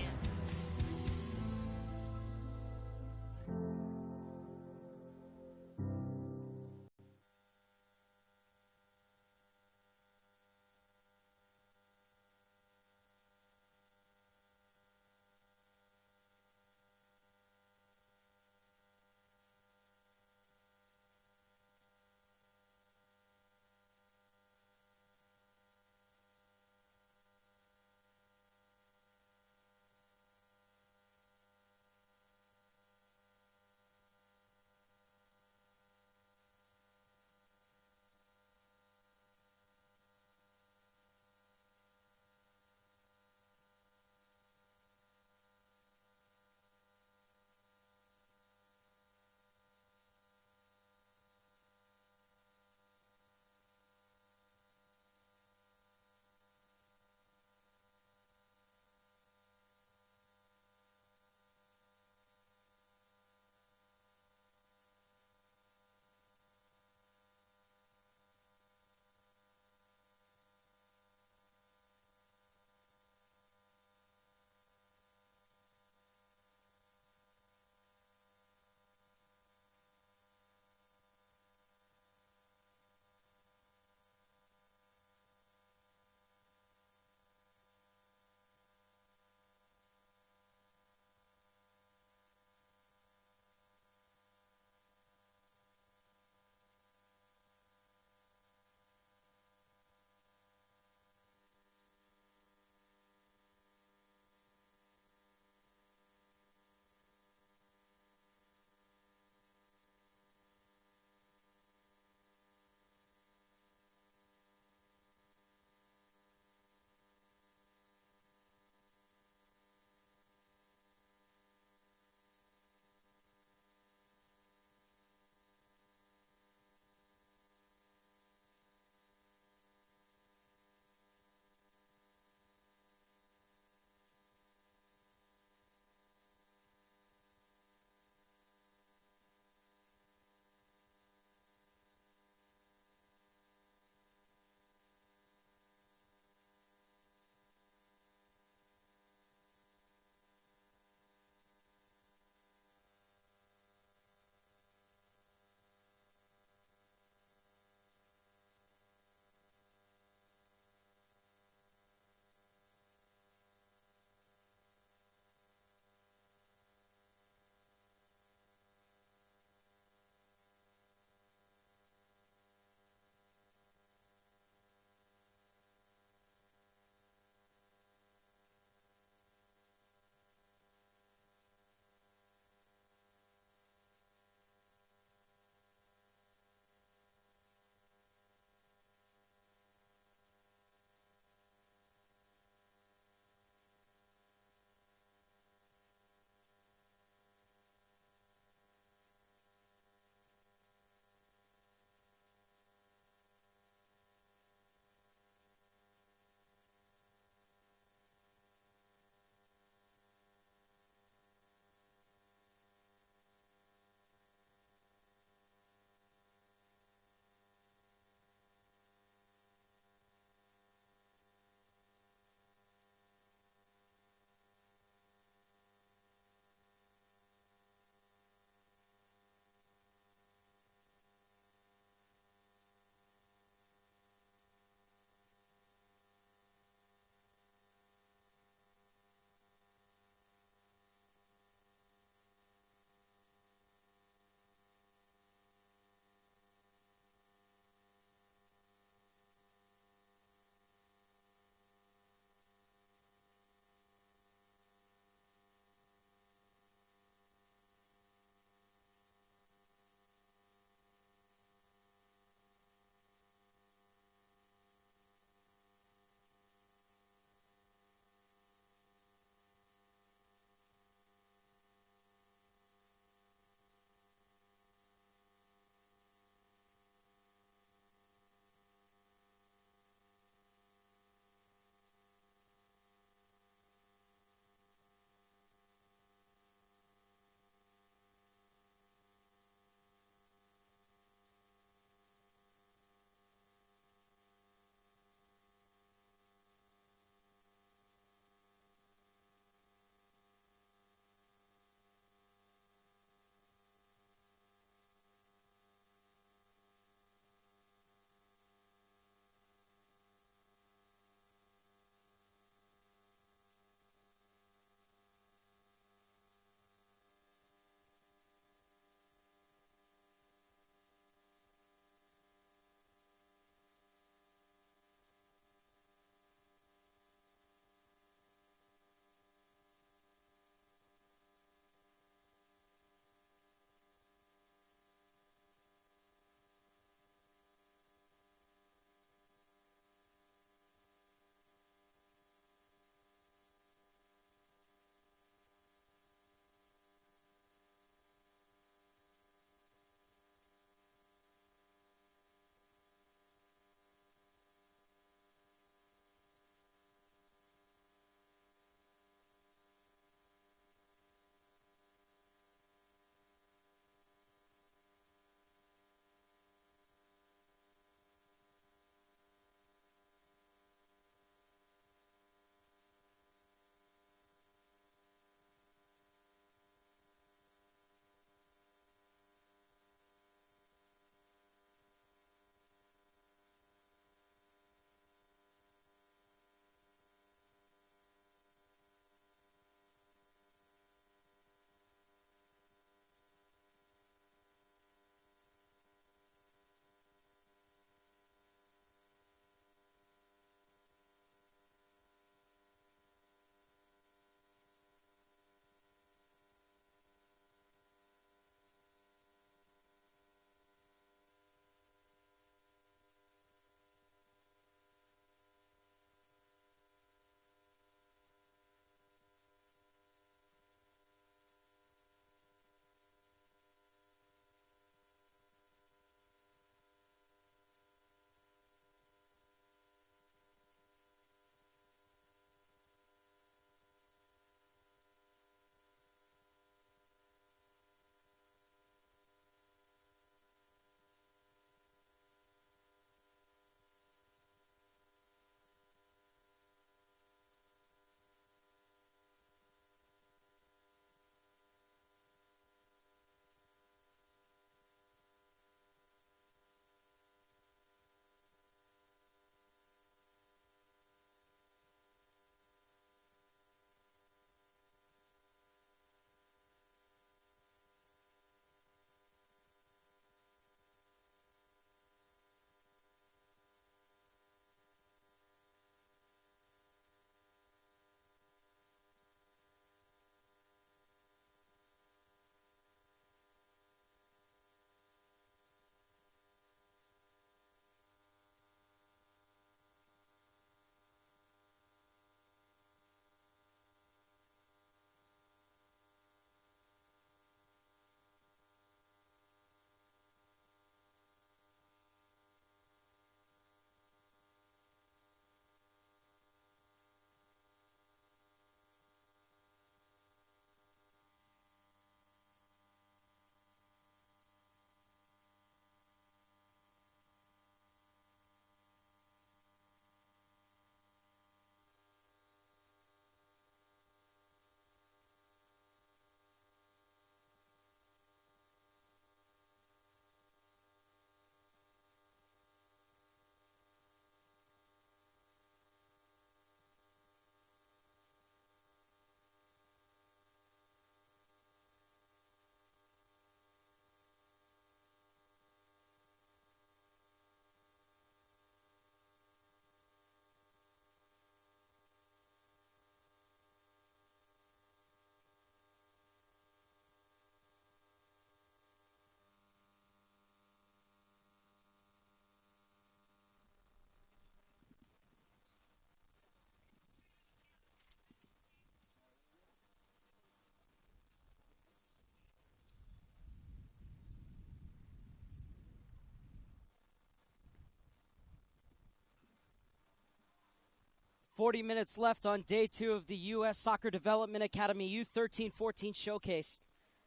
S1: 40 minutes left on day 2 of the U.S. Soccer Development Academy U-13-14 showcase.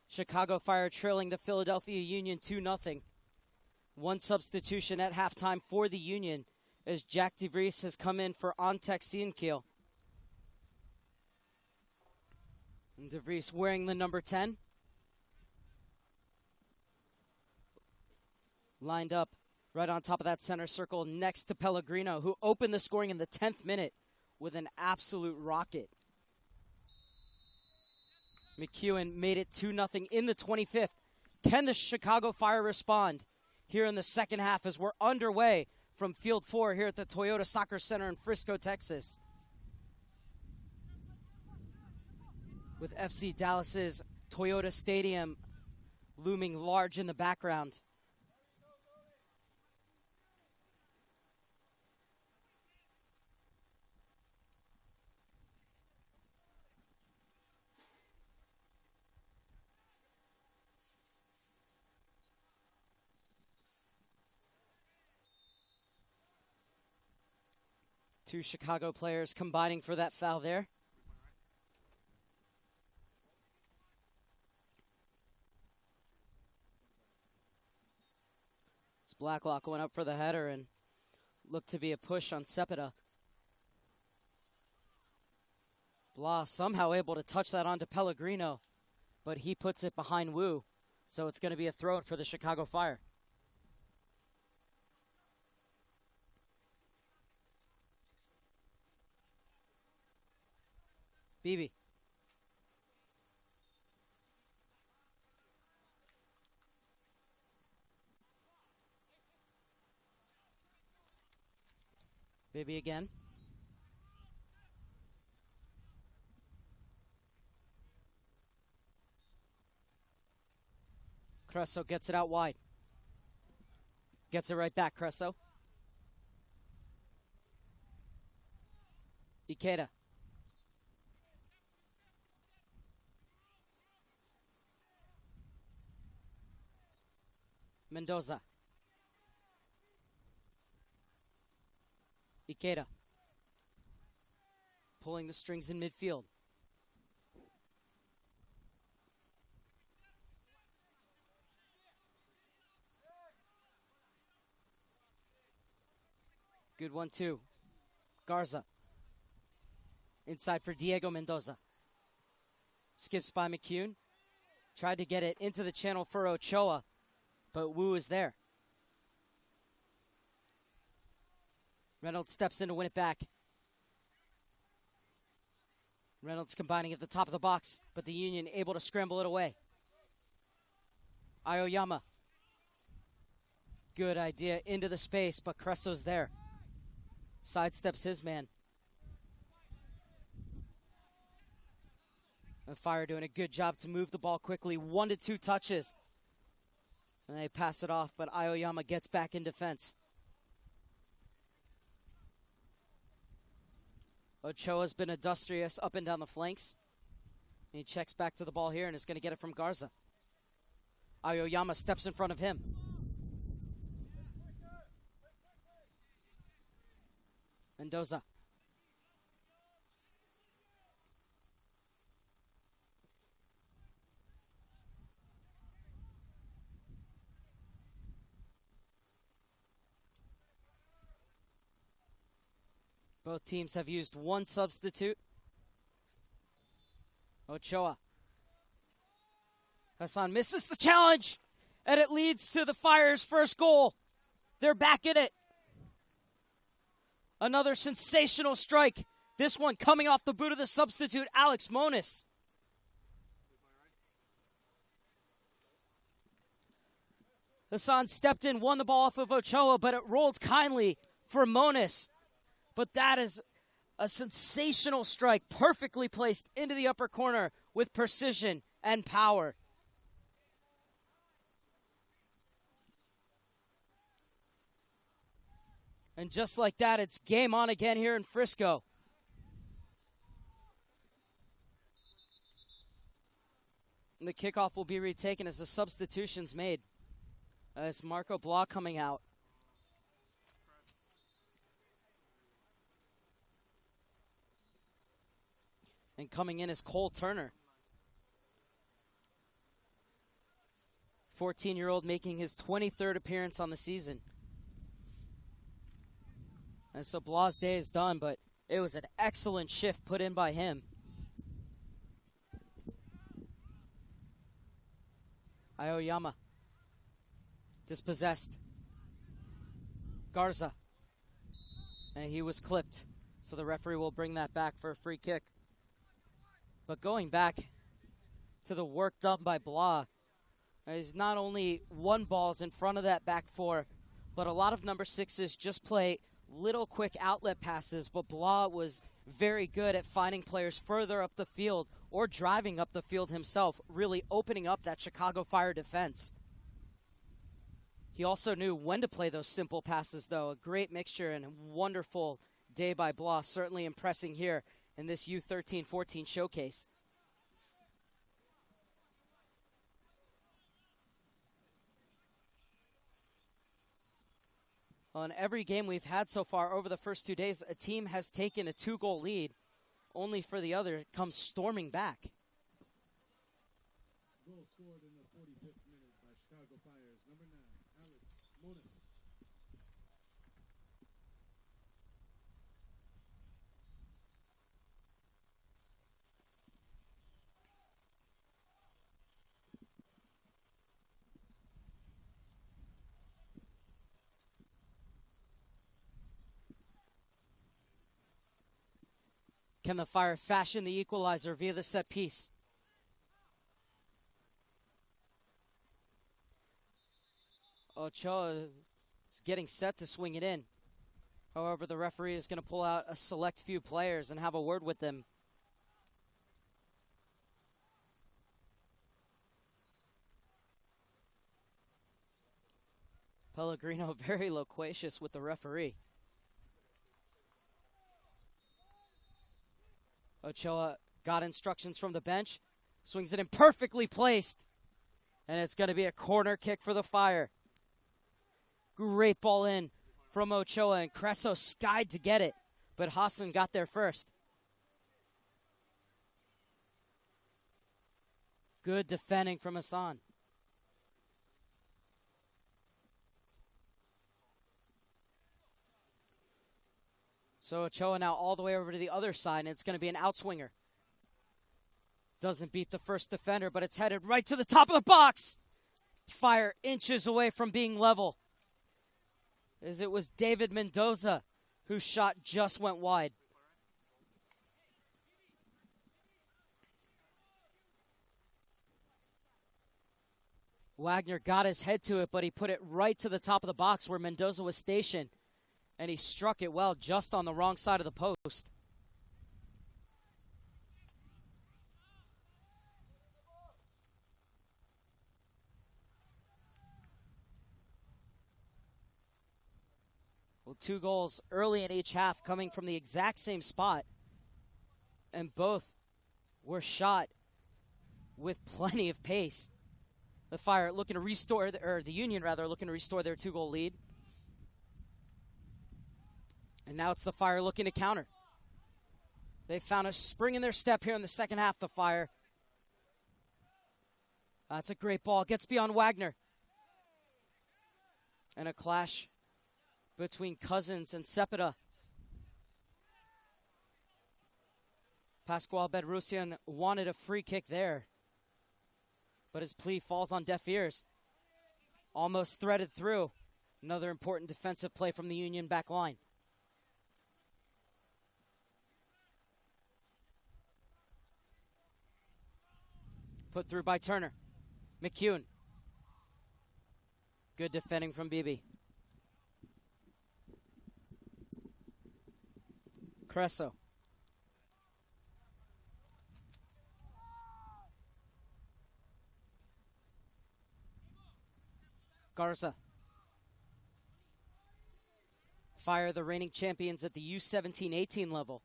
S1: Chicago Fire trailing the Philadelphia Union 2-0. One substitution at halftime for the Union as Jack DeVries has come in for Ontek Sienkiel. And DeVries wearing the number 10. Lined up right on top of that center circle next to Pellegrino, who opened the scoring in the 10th minute with an absolute rocket. McEwen made it 2-0 in the 25th. Can the Chicago Fire respond here in the second half as we're underway from Field 4 here at the Toyota Soccer Center in Frisco, Texas? With FC Dallas's Toyota Stadium looming large in the background. Two Chicago players combining for that foul there. It's Blacklock going up for the header and looked to be a push on Cepeda. Blah somehow able to touch that onto Pellegrino, but he puts it behind Wu, so it's going to be a throw for the Chicago Fire. Beebe. Beebe again. Cresso gets it out wide. Gets it right back, Cresso. Ikeda. Mendoza. Ikeda. Pulling the strings in midfield. Good 1-2. Garza. Inside for Diego Mendoza. Skips by McCune. Tried to get it into the channel for Ochoa, but Wu is there. Reynolds steps in to win it back. Reynolds combining at the top of the box, but the Union able to scramble it away. Aoyama. Good idea into the space, but Cresso's there. Sidesteps his man. The Fire doing a good job to move the ball quickly. 1 to 2 touches. And they pass it off, but Aoyama gets back in defense. Ochoa's been industrious up and down the flanks. He checks back to the ball here and is going to get it from Garza. Aoyama steps in front of him. Mendoza. Both teams have used one substitute. Ochoa. Hassan misses the challenge, and it leads to the Fire's first goal. They're back in it. Another sensational strike. This one coming off the boot of the substitute, Alex Moniz. Hassan stepped in, won the ball off of Ochoa, but it rolled kindly for Moniz. But that is a sensational strike, perfectly placed into the upper corner with precision and power. And just like that, it's game on again here in Frisco. And the kickoff will be retaken as the substitution's made. As Marco Blah coming out. And coming in is Cole Turner. 14-year-old making his 23rd appearance on the season. And so Blah's day is done, but it was an excellent shift put in by him. Aoyama. Dispossessed. Garza. And he was clipped. So the referee will bring that back for a free kick. But going back to the work done by Blah, is not only one balls in front of that back four, but a lot of number sixes just play little quick outlet passes, but Blah was very good at finding players further up the field or driving up the field himself, really opening up that Chicago Fire defense. He also knew when to play those simple passes, though. A great mixture and a wonderful day by Blah, certainly impressing here in this U-13-14 showcase. On every game we've had so far over the first 2 days, a team has taken a 2-goal lead, only for the other to come storming back.
S2: Goal scored in the 45th minute by Chicago Fire's number 9, Alex Moniz.
S1: Can the Fire fashion the equalizer via the set piece? Ochoa is getting set to swing it in. However, the referee is going to pull out a select few players and have a word with them. Pellegrino very loquacious with the referee. Ochoa got instructions from the bench, swings it in perfectly placed, and it's going to be a corner kick for the Fire. Great ball in from Ochoa, and Creso skied to get it, but Hassan got there first. Good defending from Hassan. So Ochoa now all the way over to the other side, and it's going to be an outswinger. Doesn't beat the first defender, but it's headed right to the top of the box. Fire inches away from being level, as it was David Mendoza whose shot just went wide. Wagner got his head to it, but he put it right to the top of the box where Mendoza was stationed. And he struck it well just on the wrong side of the post. Well, 2 goals early in each half coming from the exact same spot. And both were shot with plenty of pace. The Fire looking to restore, the Union rather, looking to restore their 2-goal lead. And now it's the Fire looking to counter. They found a spring in their step here in the second half, the Fire. That's a great ball. Gets beyond Wagner. And a clash between Cousins and Cepeda. Pascual Bedrusian wanted a free kick there, but his plea falls on deaf ears. Almost threaded through. Another important defensive play from the Union back line. Put through by Turner. McCune. Good defending from Beebe. Creso. Garza. Fire the reigning champions at the U17-18 level.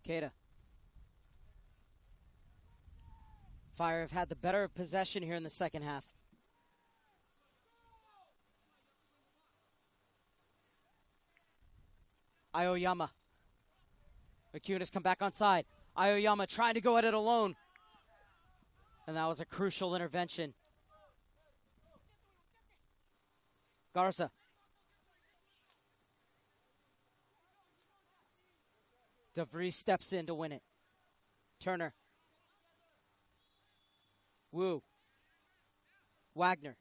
S1: Keita. Fire have had the better of possession here in the second half. Aoyama. McEwen has come back on side. Aoyama trying to go at it alone. And that was a crucial intervention. Garza. DeVries steps in to win it. Turner. Wu. Wagner.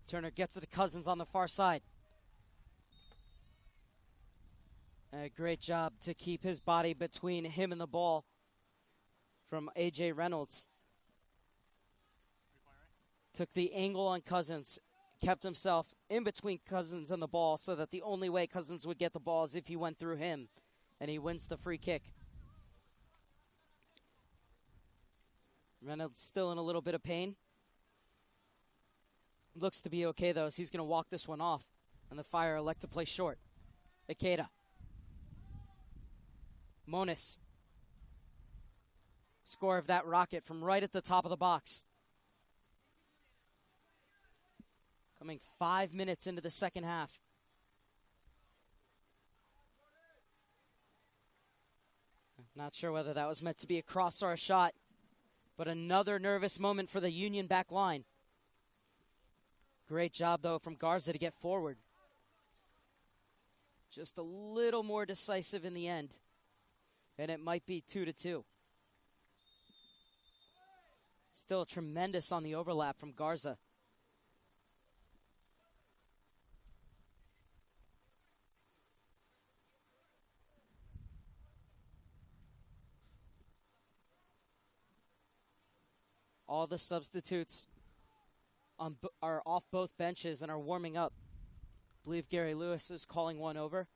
S1: Turner gets it to Cousins on the far side. A great job to keep his body between him and the ball from A.J. Reynolds. Took the angle on Cousins, kept himself in between Cousins and the ball so that the only way Cousins would get the ball is if he went through him, and he wins the free kick. Reynolds still in a little bit of pain. Looks to be okay, though, as he's going to walk this one off, and the Fire elect to play short. Ikeda. Monis. Score of that rocket from right at the top of the box. Coming 5 minutes into the second half. Not sure whether that was meant to be a cross or a shot, but another nervous moment for the Union back line. Great job, though, from Garza to get forward. Just a little more decisive in the end, and it might be 2-2. Still tremendous on the overlap from Garza. All the substitutes are off both benches and are warming up. I believe Gary Lewis is calling one over.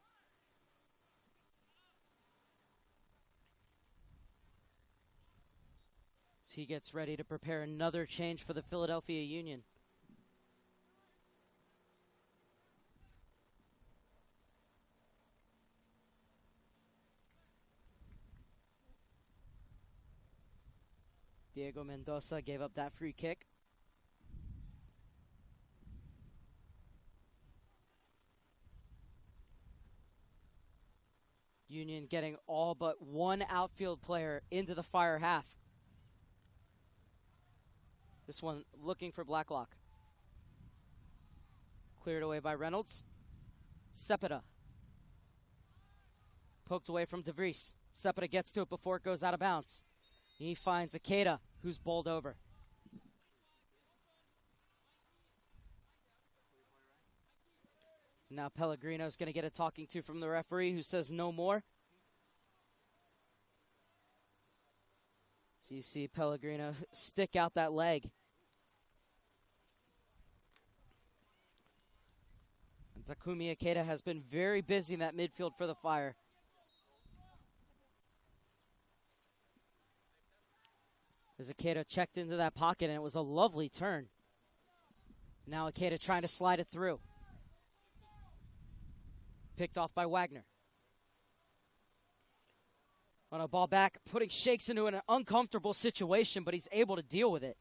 S1: As he gets ready to prepare another change for the Philadelphia Union. Diego Mendoza gave up that free kick. Union getting all but one outfield player into the Fire half. This one looking for Blacklock. Cleared away by Reynolds. Cepeda. Poked away from DeVries. Cepeda gets to it before it goes out of bounds. He finds Ikeda, who's bowled over. Now Pellegrino's going to get a talking to from the referee, who says no more. So you see Pellegrino stick out that leg. And Takumi Ikeda has been very busy in that midfield for the Fire. As Ikeda checked into that pocket, and it was a lovely turn. Now Ikeda trying to slide it through. Picked off by Wagner. On a ball back, putting Shakes into an uncomfortable situation, but he's able to deal with it.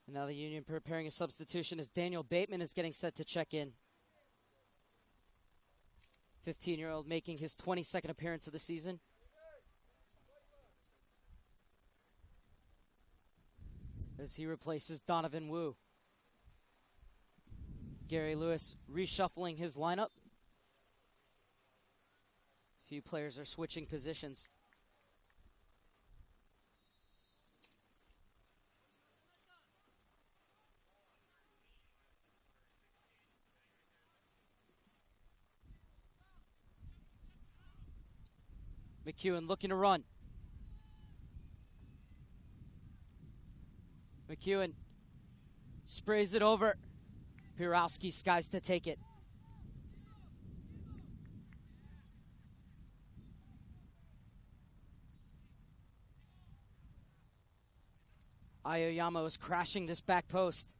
S1: And now the Union preparing a substitution as Daniel Bateman is getting set to check in. 15-year-old making his 22nd appearance of the season. As he replaces Donovan Wu. Gary Lewis reshuffling his lineup. A few players are switching positions. McEwen looking to run. McEwen sprays it over. Pirowski skies to take it. Aoyama is crashing this back post.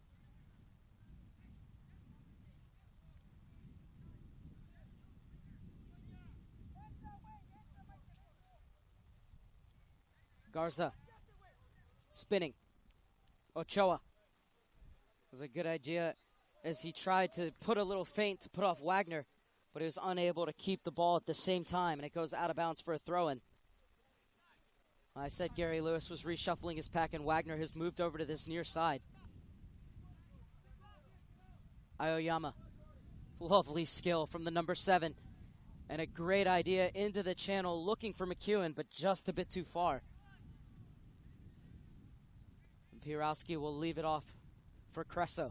S1: Garza spinning. Ochoa. It was a good idea as he tried to put a little feint to put off Wagner, but he was unable to keep the ball at the same time, and it goes out of bounds for a throw-in. I said Gary Lewis was reshuffling his pack, and Wagner has moved over to this near side. Aoyama. Lovely skill from the number 7. And a great idea into the channel, looking for McEwen, but just a bit too far. And Pirowski will leave it off for Cresso.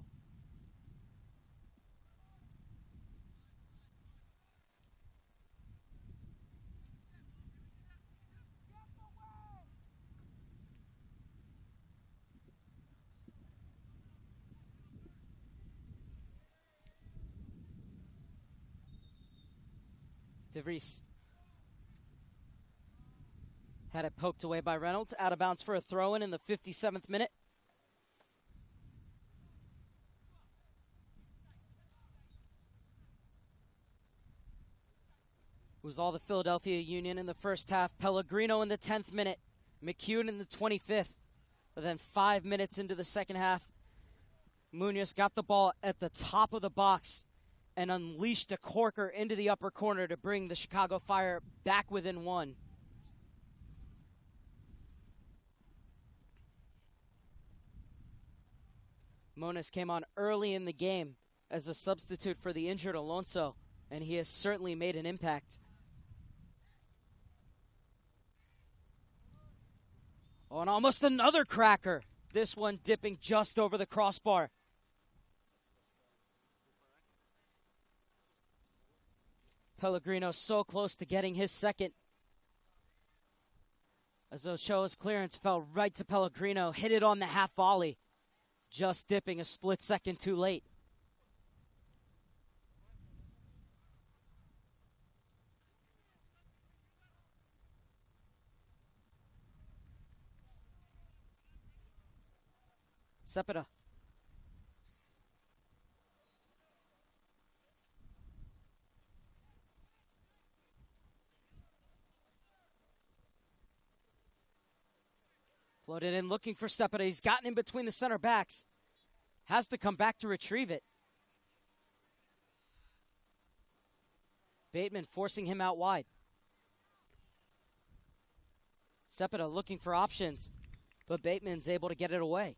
S1: DeVries had it poked away by Reynolds. Out of bounds for a throw-in in the 57th minute. It was all the Philadelphia Union in the first half. Pellegrino in the 10th minute. McEwen in the 25th. But then 5 minutes into the second half, Munoz got the ball at the top of the box and unleashed a corker into the upper corner to bring the Chicago Fire back within 1. Munoz came on early in the game as a substitute for the injured Alonso, and he has certainly made an impact. Oh, and almost another cracker. This one dipping just over the crossbar. Pellegrino so close to getting his second. As Ochoa's clearance fell right to Pellegrino, hit it on the half volley, just dipping a split second too late. Cepeda. Floated in looking for Cepeda. He's gotten in between the center backs. Has to come back to retrieve it. Bateman forcing him out wide. Cepeda looking for options, but Bateman's able to get it away.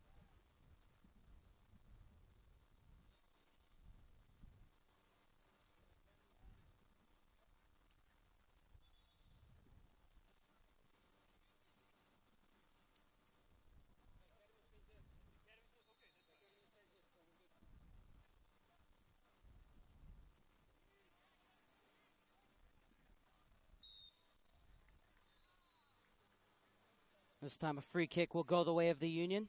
S1: This time a free kick will go the way of the Union.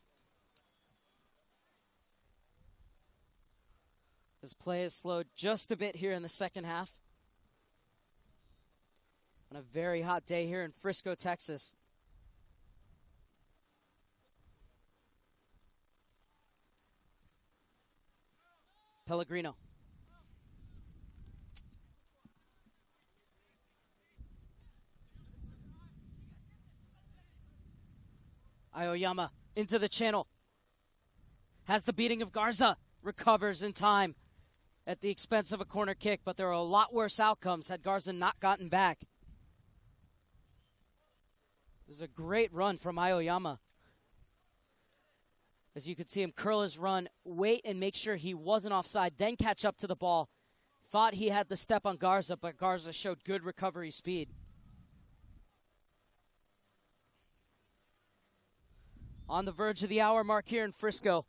S1: This play has slowed just a bit here in the second half. On a very hot day here in Frisco, Texas. Pellegrino. Aoyama into the channel. Has the beating of Garza. Recovers in time at the expense of a corner kick, but there are a lot worse outcomes had Garza not gotten back. This is a great run from Aoyama. As you could see him curl his run, wait and make sure he wasn't offside, then catch up to the ball. Thought he had the step on Garza, but Garza showed good recovery speed. On the verge of the hour mark here in Frisco.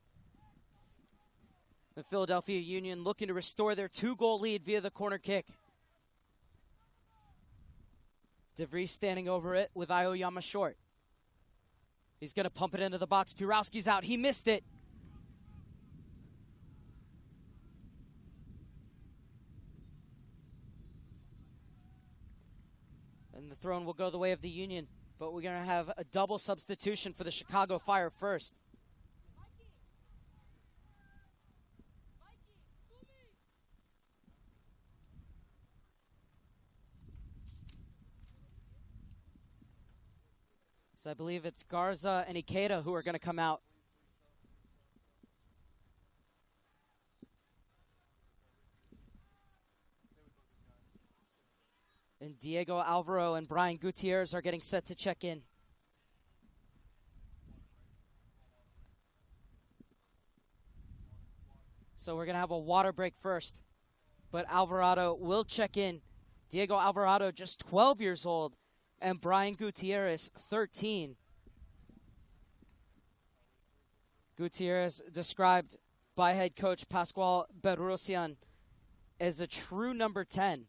S1: The Philadelphia Union looking to restore their 2-goal lead via the corner kick. DeVries standing over it with Aoyama short. He's going to pump it into the box. Pirowski's out. He missed it. And the throw will go the way of the Union. But we're going to have a double substitution for the Chicago Fire first. So I believe it's Garza and Ikeda who are going to come out. And Diego Alvaro and Brian Gutierrez are getting set to check in. So we're going to have a water break first. But Alvarado will check in. Diego Alvarado, just 12 years old. And Brian Gutierrez, 13. Gutierrez described by head coach Pascual Berrusian as a true number 10.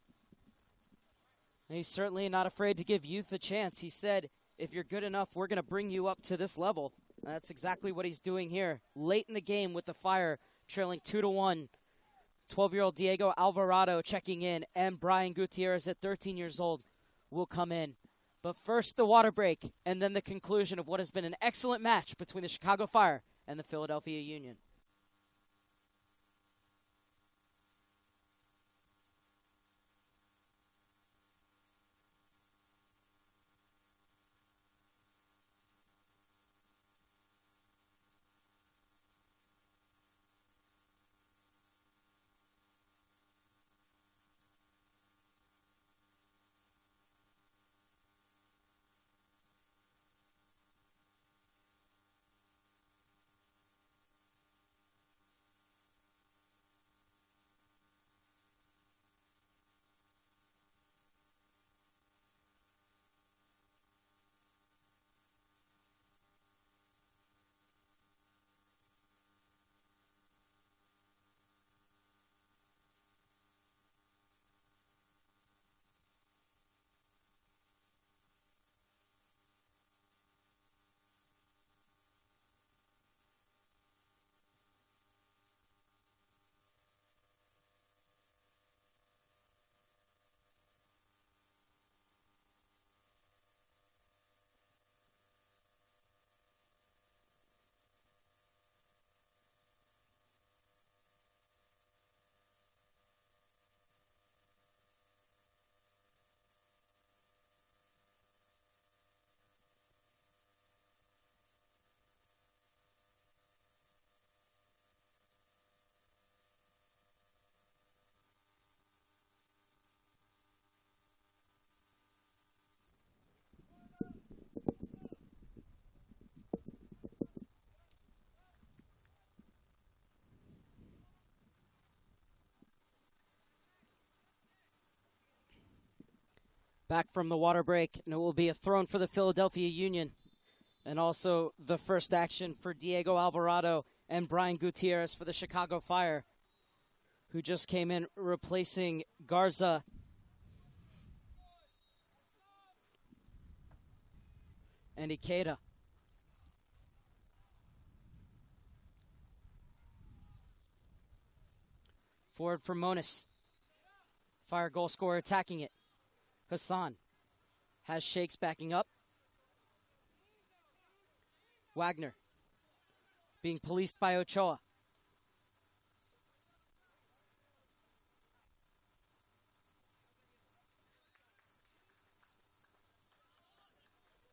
S1: And he's certainly not afraid to give youth a chance. He said, if you're good enough, we're going to bring you up to this level. And that's exactly what he's doing here. Late in the game with the Fire, trailing 2-1. 12-year-old Diego Alvarado checking in, and Brian Gutierrez at 13 years old will come in. But first, the water break, and then the conclusion of what has been an excellent match between the Chicago Fire and the Philadelphia Union. Back from the water break, and it will be a thrown for the Philadelphia Union. And also the first action for Diego Alvarado and Brian Gutierrez for the Chicago Fire, who just came in replacing Garza. And Ikeda. Forward for Monis. Fire goal scorer attacking it. Hassan has Shakes backing up. Wagner being policed by Ochoa.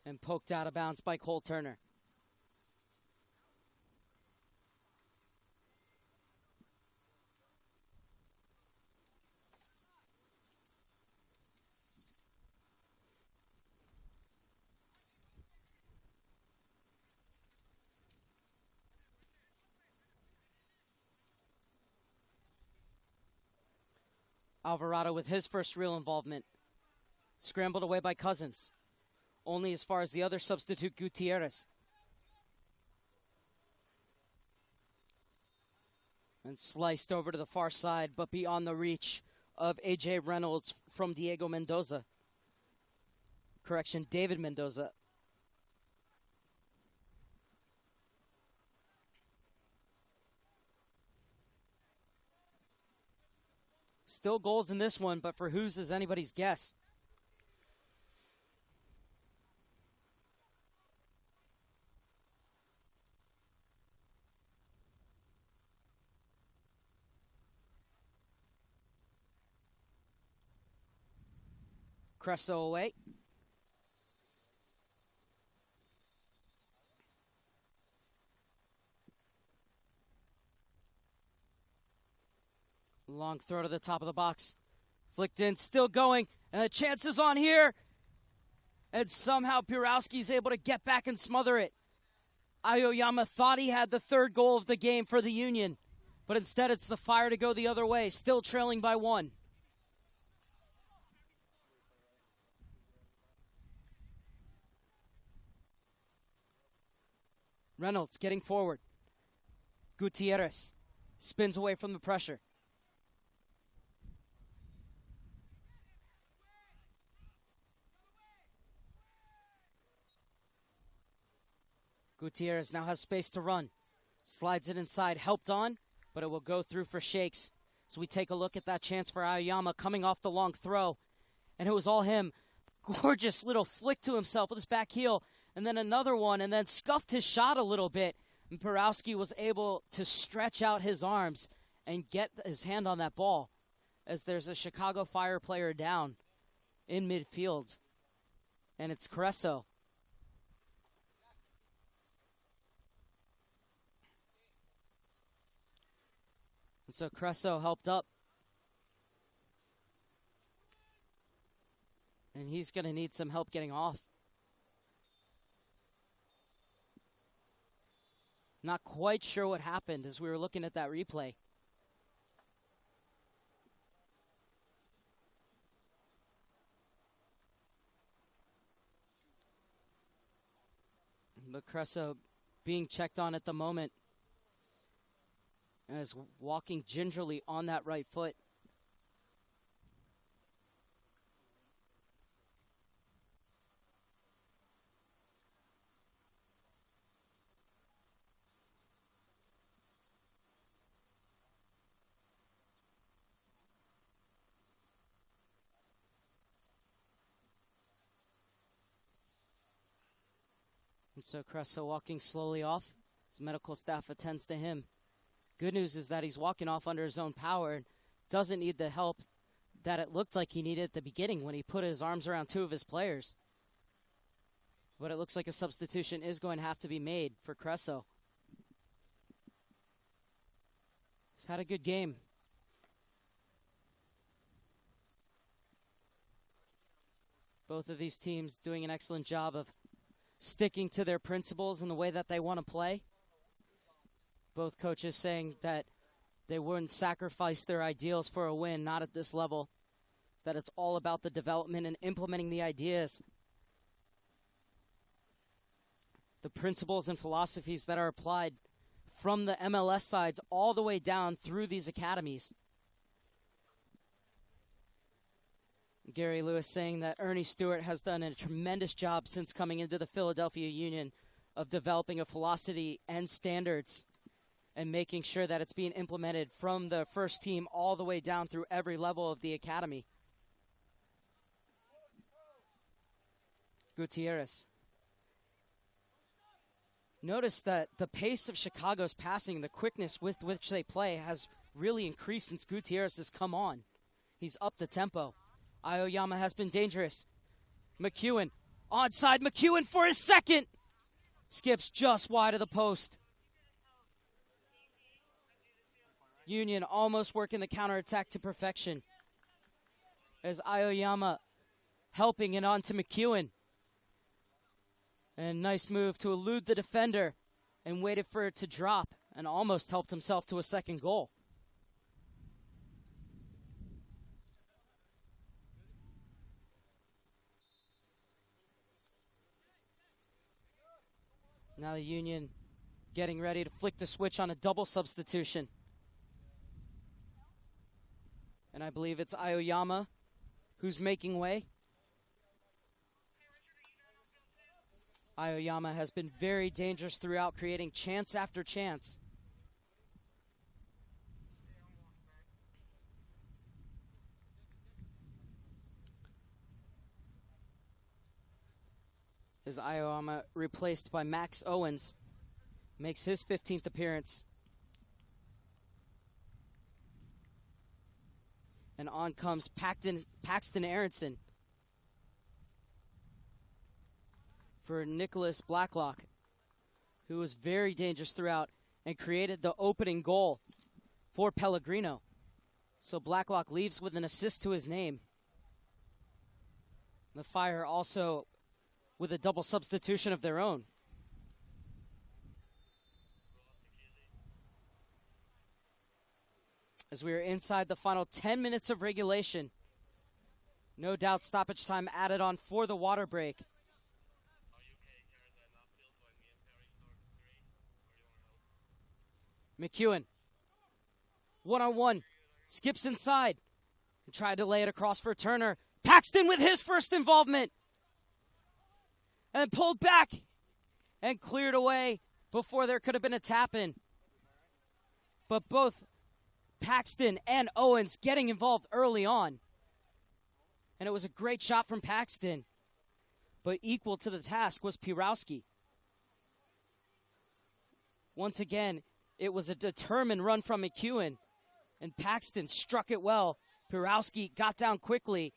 S1: And poked out of bounds by Cole Turner. Alvarado with his first real involvement. Scrambled away by Cousins. Only as far as the other substitute, Gutierrez. And sliced over to the far side, but beyond the reach of A.J. Reynolds from Diego Mendoza. Correction, David Mendoza. Still goals in this one, but for whose is anybody's guess. Cresso away. Long throw to the top of the box. Flicked in, still going, and the chance is on here. And somehow Burowski's able to get back and smother it. Aoyama thought he had the third goal of the game for the Union, but instead it's the Fire to go the other way, still trailing by 1. Reynolds getting forward. Gutierrez spins away from the pressure. Gutierrez now has space to run. Slides it inside, helped on, but it will go through for Shakes. So we take a look at that chance for Aoyama coming off the long throw. And it was all him. Gorgeous little flick to himself with his back heel. And then another one, and then scuffed his shot a little bit. And Burowski was able to stretch out his arms and get his hand on that ball as there's a Chicago Fire player down in midfield. And it's Cresso. And so Cresso helped up. And he's going to need some help getting off. Not quite sure what happened as we were looking at that replay. But Cresso being checked on at the moment as walking gingerly on that right foot. And so Cresso walking slowly off. His medical staff attends to him. Good news is that he's walking off under his own power and doesn't need the help that it looked like he needed at the beginning when he put his arms around 2 of his players. But it looks like a substitution is going to have to be made for Cresso. He's had a good game. Both of these teams doing an excellent job of sticking to their principles and the way that they want to play. Both coaches saying that they wouldn't sacrifice their ideals for a win, not at this level, that it's all about the development and implementing the ideas, the principles and philosophies that are applied from the MLS sides all the way down through these academies. Gary Lewis saying that Ernie Stewart has done a tremendous job since coming into the Philadelphia Union of developing a philosophy and standards and making sure that it's being implemented from the first team all the way down through every level of the academy. Gutierrez. Notice that the pace of Chicago's passing, the quickness with which they play has really increased since Gutierrez has come on. He's upped the tempo. Aoyama has been dangerous. McEwen, onside, McEwen for his second. Skips just wide of the post. Union almost working the counterattack to perfection. As Aoyama helping it on to McEwen. And nice move to elude the defender and waited for it to drop and almost helped himself to a second goal. Now the Union getting ready to flick the switch on a double substitution. And I believe it's Aoyama who's making way. Aoyama has been very dangerous throughout, creating chance after chance. As Aoyama, replaced by Max Owens, makes his 15th appearance. And on comes Paxton Aronson for Nicholas Blacklock, who was very dangerous throughout and created the opening goal for Pellegrino. So Blacklock leaves with an assist to his name. The Fire also with a double substitution of their own. As we are inside the final 10 minutes of regulation. No doubt stoppage time added on for the water break. McEwen, one-on-one, skips inside, and tried to lay it across for Turner. Paxton with his first involvement, and pulled back, and cleared away before there could have been a tap-in. But both Paxton and Owens getting involved early on. And it was a great shot from Paxton. But equal to the task was Pirowski. Once again, it was a determined run from McEwen. And Paxton struck it well. Pirowski got down quickly.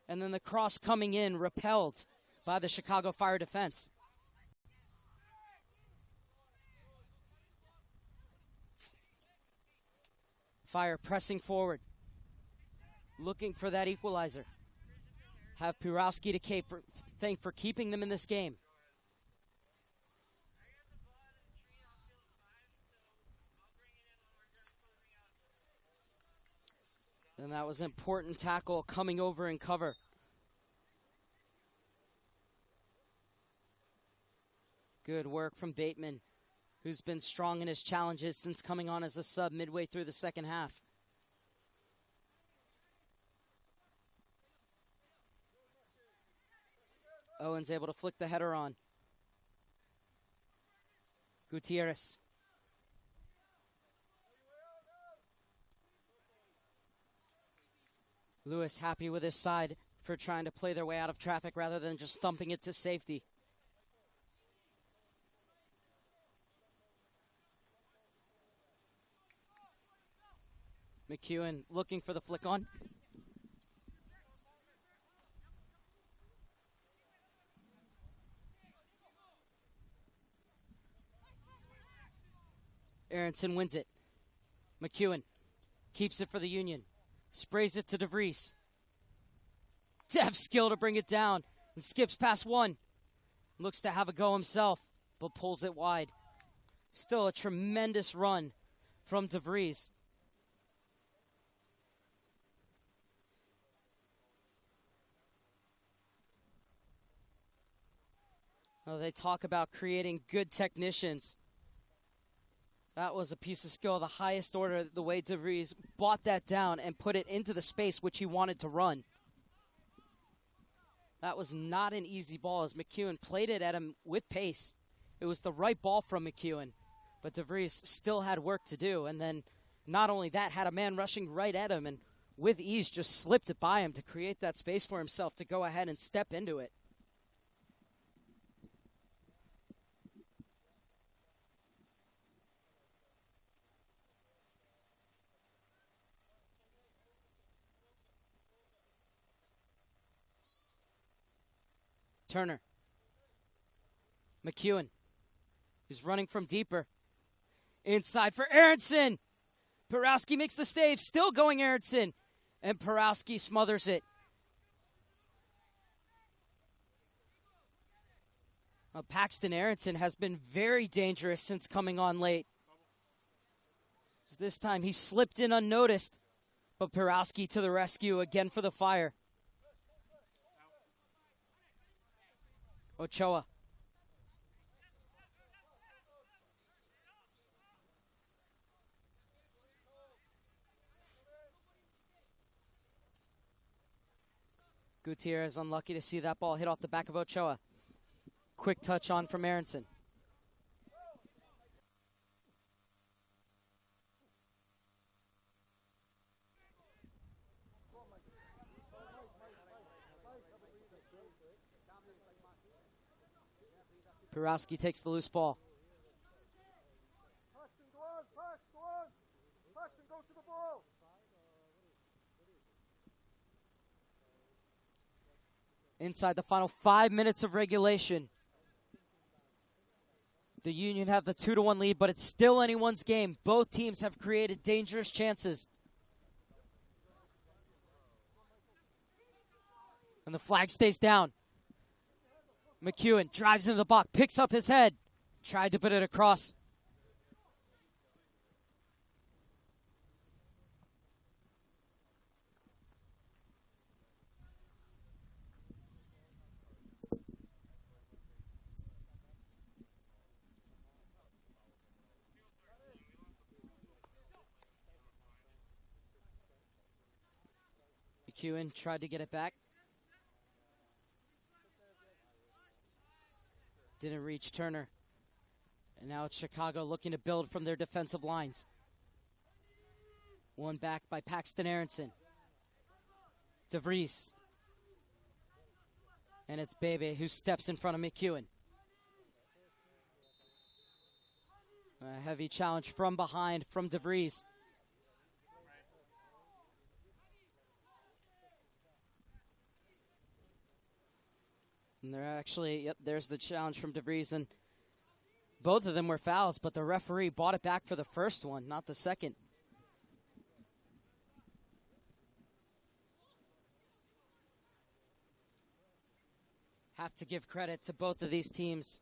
S1: And then the cross coming in repelled by the Chicago Fire defense. Fire pressing forward, looking for that equalizer. Have Pirowski to thank for keeping them in this game. And that was an important tackle coming over in cover. Good work from Bateman, who's been strong in his challenges since coming on as a sub midway through the second half. Owens able to flick the header on. Gutierrez. Lewis happy with his side for trying to play their way out of traffic rather than just thumping it to safety. McEwen looking for the flick on. Aronson wins it. McEwen keeps it for the Union. Sprays it to DeVries. To have skill to bring it down. And skips past one. Looks to have a go himself, but pulls it wide. Still a tremendous run from DeVries. Well, they talk about creating good technicians. That was a piece of skill of the highest order, the way DeVries bought that down and put it into the space which he wanted to run. That was not an easy ball as McEwen played it at him with pace. It was the right ball from McEwen, but DeVries still had work to do. And then not only that, had a man rushing right at him and with ease just slipped it by him to create that space for himself to go ahead and step into it. Turner. McEwen. He's running from deeper. Inside for Aronson. Pirowski makes the save. Still going Aronson. And Pirowski smothers it. Paxton Aronson has been very dangerous since coming on late. This time he slipped in unnoticed. But Pirowski to the rescue again for the Fire. Ochoa. Gutierrez unlucky to see that ball hit off the back of Ochoa. Quick touch on from Aronson. Kurowski takes the loose ball. Inside the final 5 minutes of regulation, the Union have the 2-1 lead, but it's still anyone's game. Both teams have created dangerous chances. And the flag stays down. McEwen drives into the box, picks up his head, tried to put it across. McEwen tried to get it back. Didn't reach Turner. And now it's Chicago looking to build from their defensive lines. One back by Paxton Aronson. DeVries. And it's Bebe who steps in front of McEwen. A heavy challenge from behind from DeVries. And they're actually, yep, there's the challenge from DeVries. And both of them were fouls, but the referee bought it back for the first one, not the second. Have to give credit to both of these teams.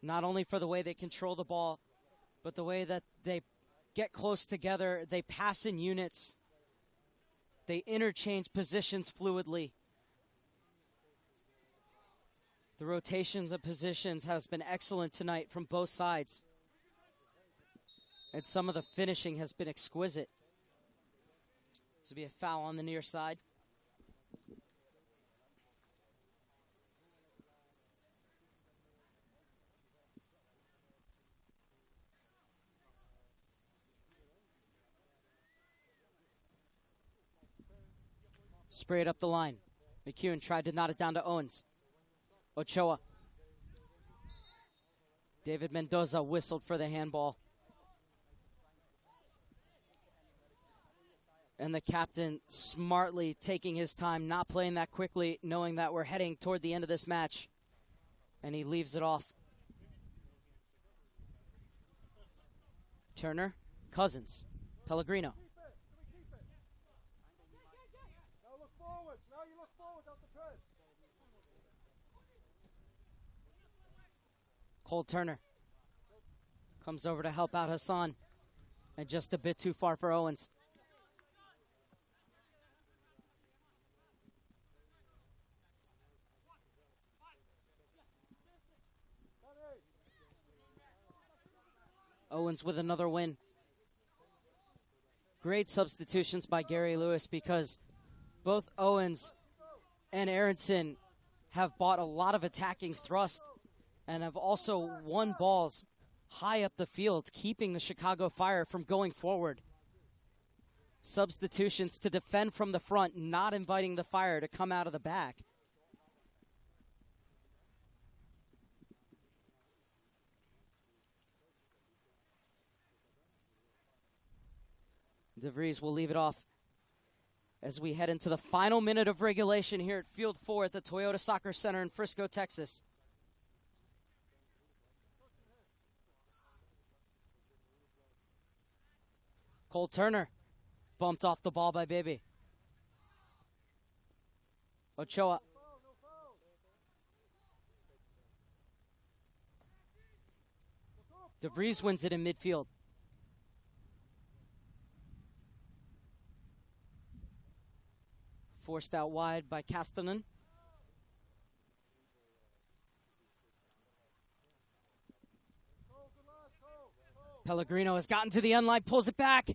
S1: Not only for the way they control the ball, but the way that they get close together, they pass in units, they interchange positions fluidly. The rotations of positions has been excellent tonight from both sides. And some of the finishing has been exquisite. This will be a foul on the near side. Sprayed up the line. McEwen tried to knot it down to Owens. Ochoa. David Mendoza whistled for the handball. And the captain smartly taking his time, not playing that quickly, knowing that we're heading toward the end of this match. And he leaves it off. Turner, Cousins, Pellegrino. Cole Turner comes over to help out Hassan, and just a bit too far for Owens. Owens with another win. Great substitutions by Gary Lewis, because both Owens and Aronson have bought a lot of attacking thrust and have also won balls high up the field, keeping the Chicago Fire from going forward. Substitutions to defend from the front, not inviting the Fire to come out of the back. DeVries will leave it off as we head into the final minute of regulation here at Field 4 at the Toyota Soccer Center in Frisco, Texas. Cole Turner bumped off the ball by Bebe. Ochoa. DeVries wins it in midfield. Forced out wide by Castanen. Pellegrino has gotten to the end line, pulls it back.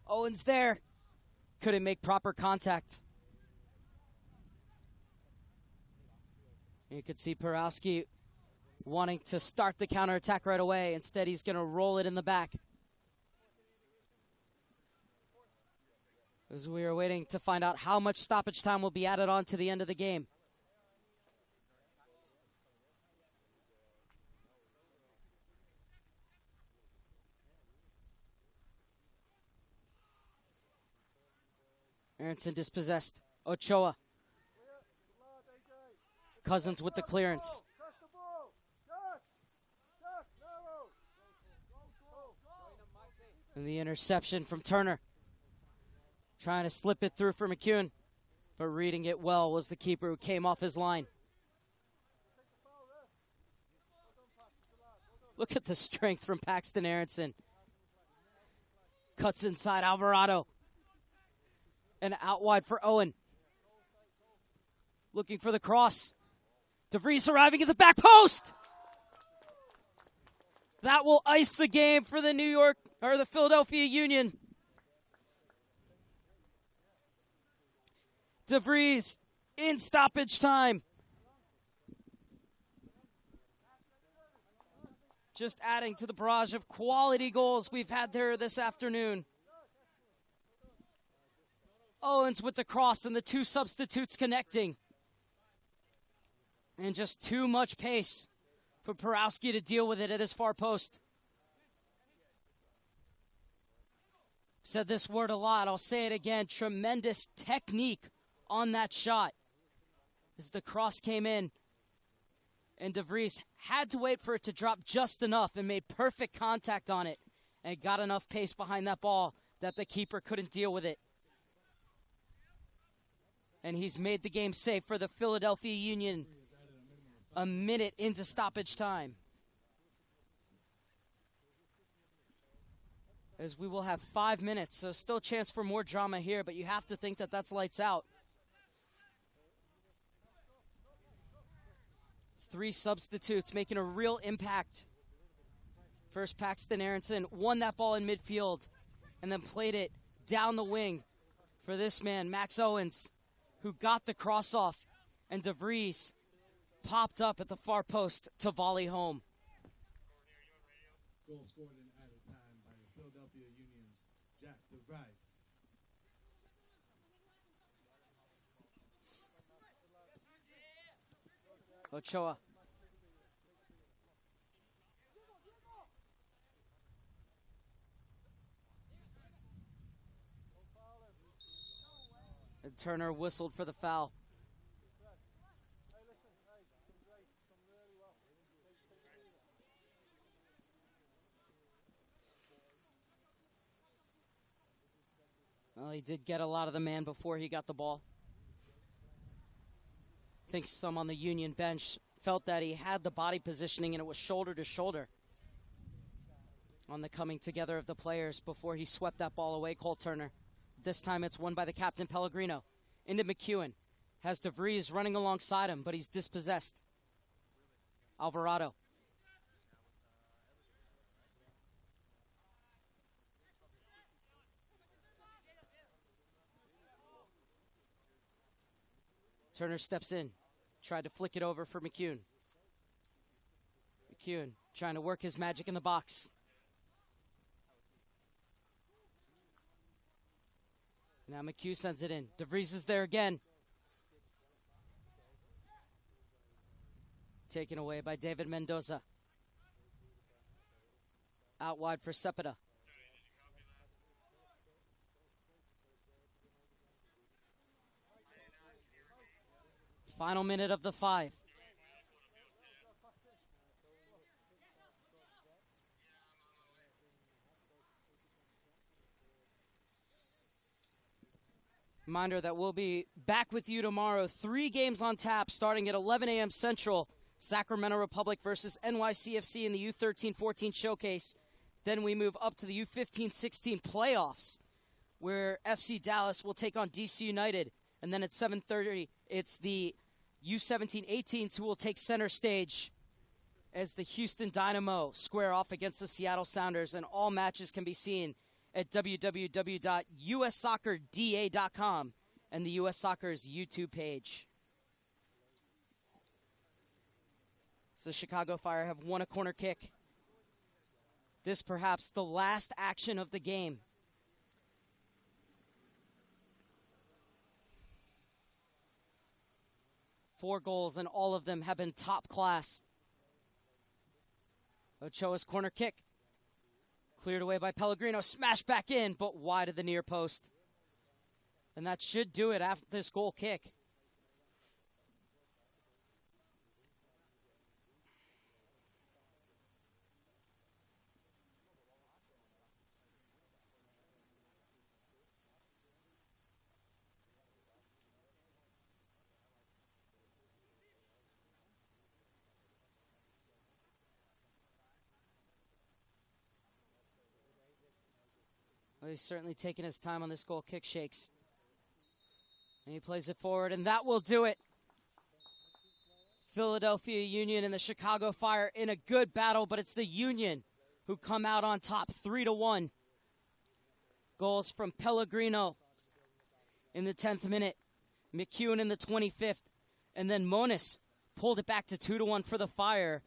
S1: Owens there. Couldn't make proper contact. You could see Porowski wanting to start the counterattack right away. Instead, he's going to roll it in the back. As we are waiting to find out how much stoppage time will be added on to the end of the game. Aronson dispossessed. Ochoa. Cousins with the clearance. And the interception from Turner. Trying to slip it through for McEwen. But reading it well was the keeper who came off his line. Look at the strength from Paxton Aronson. Cuts inside Alvarado. And out wide for Owen. Looking for the cross. DeVries arriving at the back post. That will ice the game for the Philadelphia Union. DeVries in stoppage time. Just adding to the barrage of quality goals we've had there this afternoon. Owens with the cross and the two substitutes connecting. And just too much pace for Porowski to deal with it at his far post. Said this word a lot. I'll say it again. Tremendous technique on that shot as the cross came in. And DeVries had to wait for it to drop just enough and made perfect contact on it and got enough pace behind that ball that the keeper couldn't deal with it. And he's made the game safe for the Philadelphia Union a minute into stoppage time. As we will have 5 minutes, so still a chance for more drama here, but you have to think that that's lights out. 3 substitutes making a real impact. First, Paxton Aronson won that ball in midfield and then played it down the wing for this man, Max Owens, who got the cross off, and DeVries popped up at the far post to volley home.
S2: Goal scored in added time by the Philadelphia Union's Jack DeVries.
S1: Ochoa. And Turner whistled for the foul. Well, he did get a lot of the man before he got the ball. I think some on the Union bench felt that he had the body positioning and it was shoulder to shoulder on the coming together of the players before he swept that ball away, Cole Turner. This time it's won by the captain, Pellegrino. Into McEwen. Has DeVries running alongside him, but he's dispossessed. Alvarado. Turner steps in. Tried to flick it over for McEwen. McEwen trying to work his magic in the box. Now McHugh sends it in. DeVries is there again. Taken away by David Mendoza. Out wide for Cepeda. Final minute of the 5. Reminder that we'll be back with you tomorrow. 3 games on tap starting at 11 a.m. Central. Sacramento Republic versus NYCFC in the U-13-14 showcase. Then we move up to the U-15-16 playoffs, where FC Dallas will take on DC United. And then at 7:30, it's the U-17-18s who will take center stage as the Houston Dynamo square off against the Seattle Sounders. And all matches can be seen at www.ussoccerda.com and the US Soccer's YouTube page. So the Chicago Fire have won a corner kick. This perhaps the last action of the game. Four goals, and all of them have been top class. Ochoa's corner kick. Cleared away by Pellegrino, smashed back in, but wide of the near post. And that should do it after this goal kick. Well, he's certainly taking his time on this goal kick, Shakes. And he plays it forward, and that will do it. Philadelphia Union and the Chicago Fire in a good battle, but it's the Union who come out on top 3-1. Goals from Pellegrino in the 10th minute, McEwen in the 25th, and then Moniz pulled it back to 2-1 for the Fire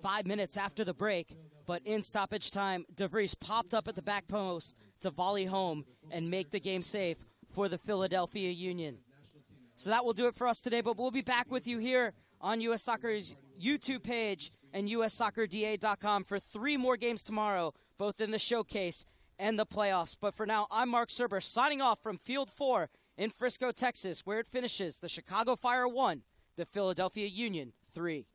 S1: 5 minutes after the break. But in stoppage time, DeVries popped up at the back post to volley home and make the game safe for the Philadelphia Union. So that will do it for us today, but we'll be back with you here on US Soccer's YouTube page and USSoccerDA.com for 3 more games tomorrow, both in the showcase and the playoffs. But for now, I'm Mark Serber signing off from Field 4 in Frisco, Texas, where it finishes the Chicago Fire 1, the Philadelphia Union 3.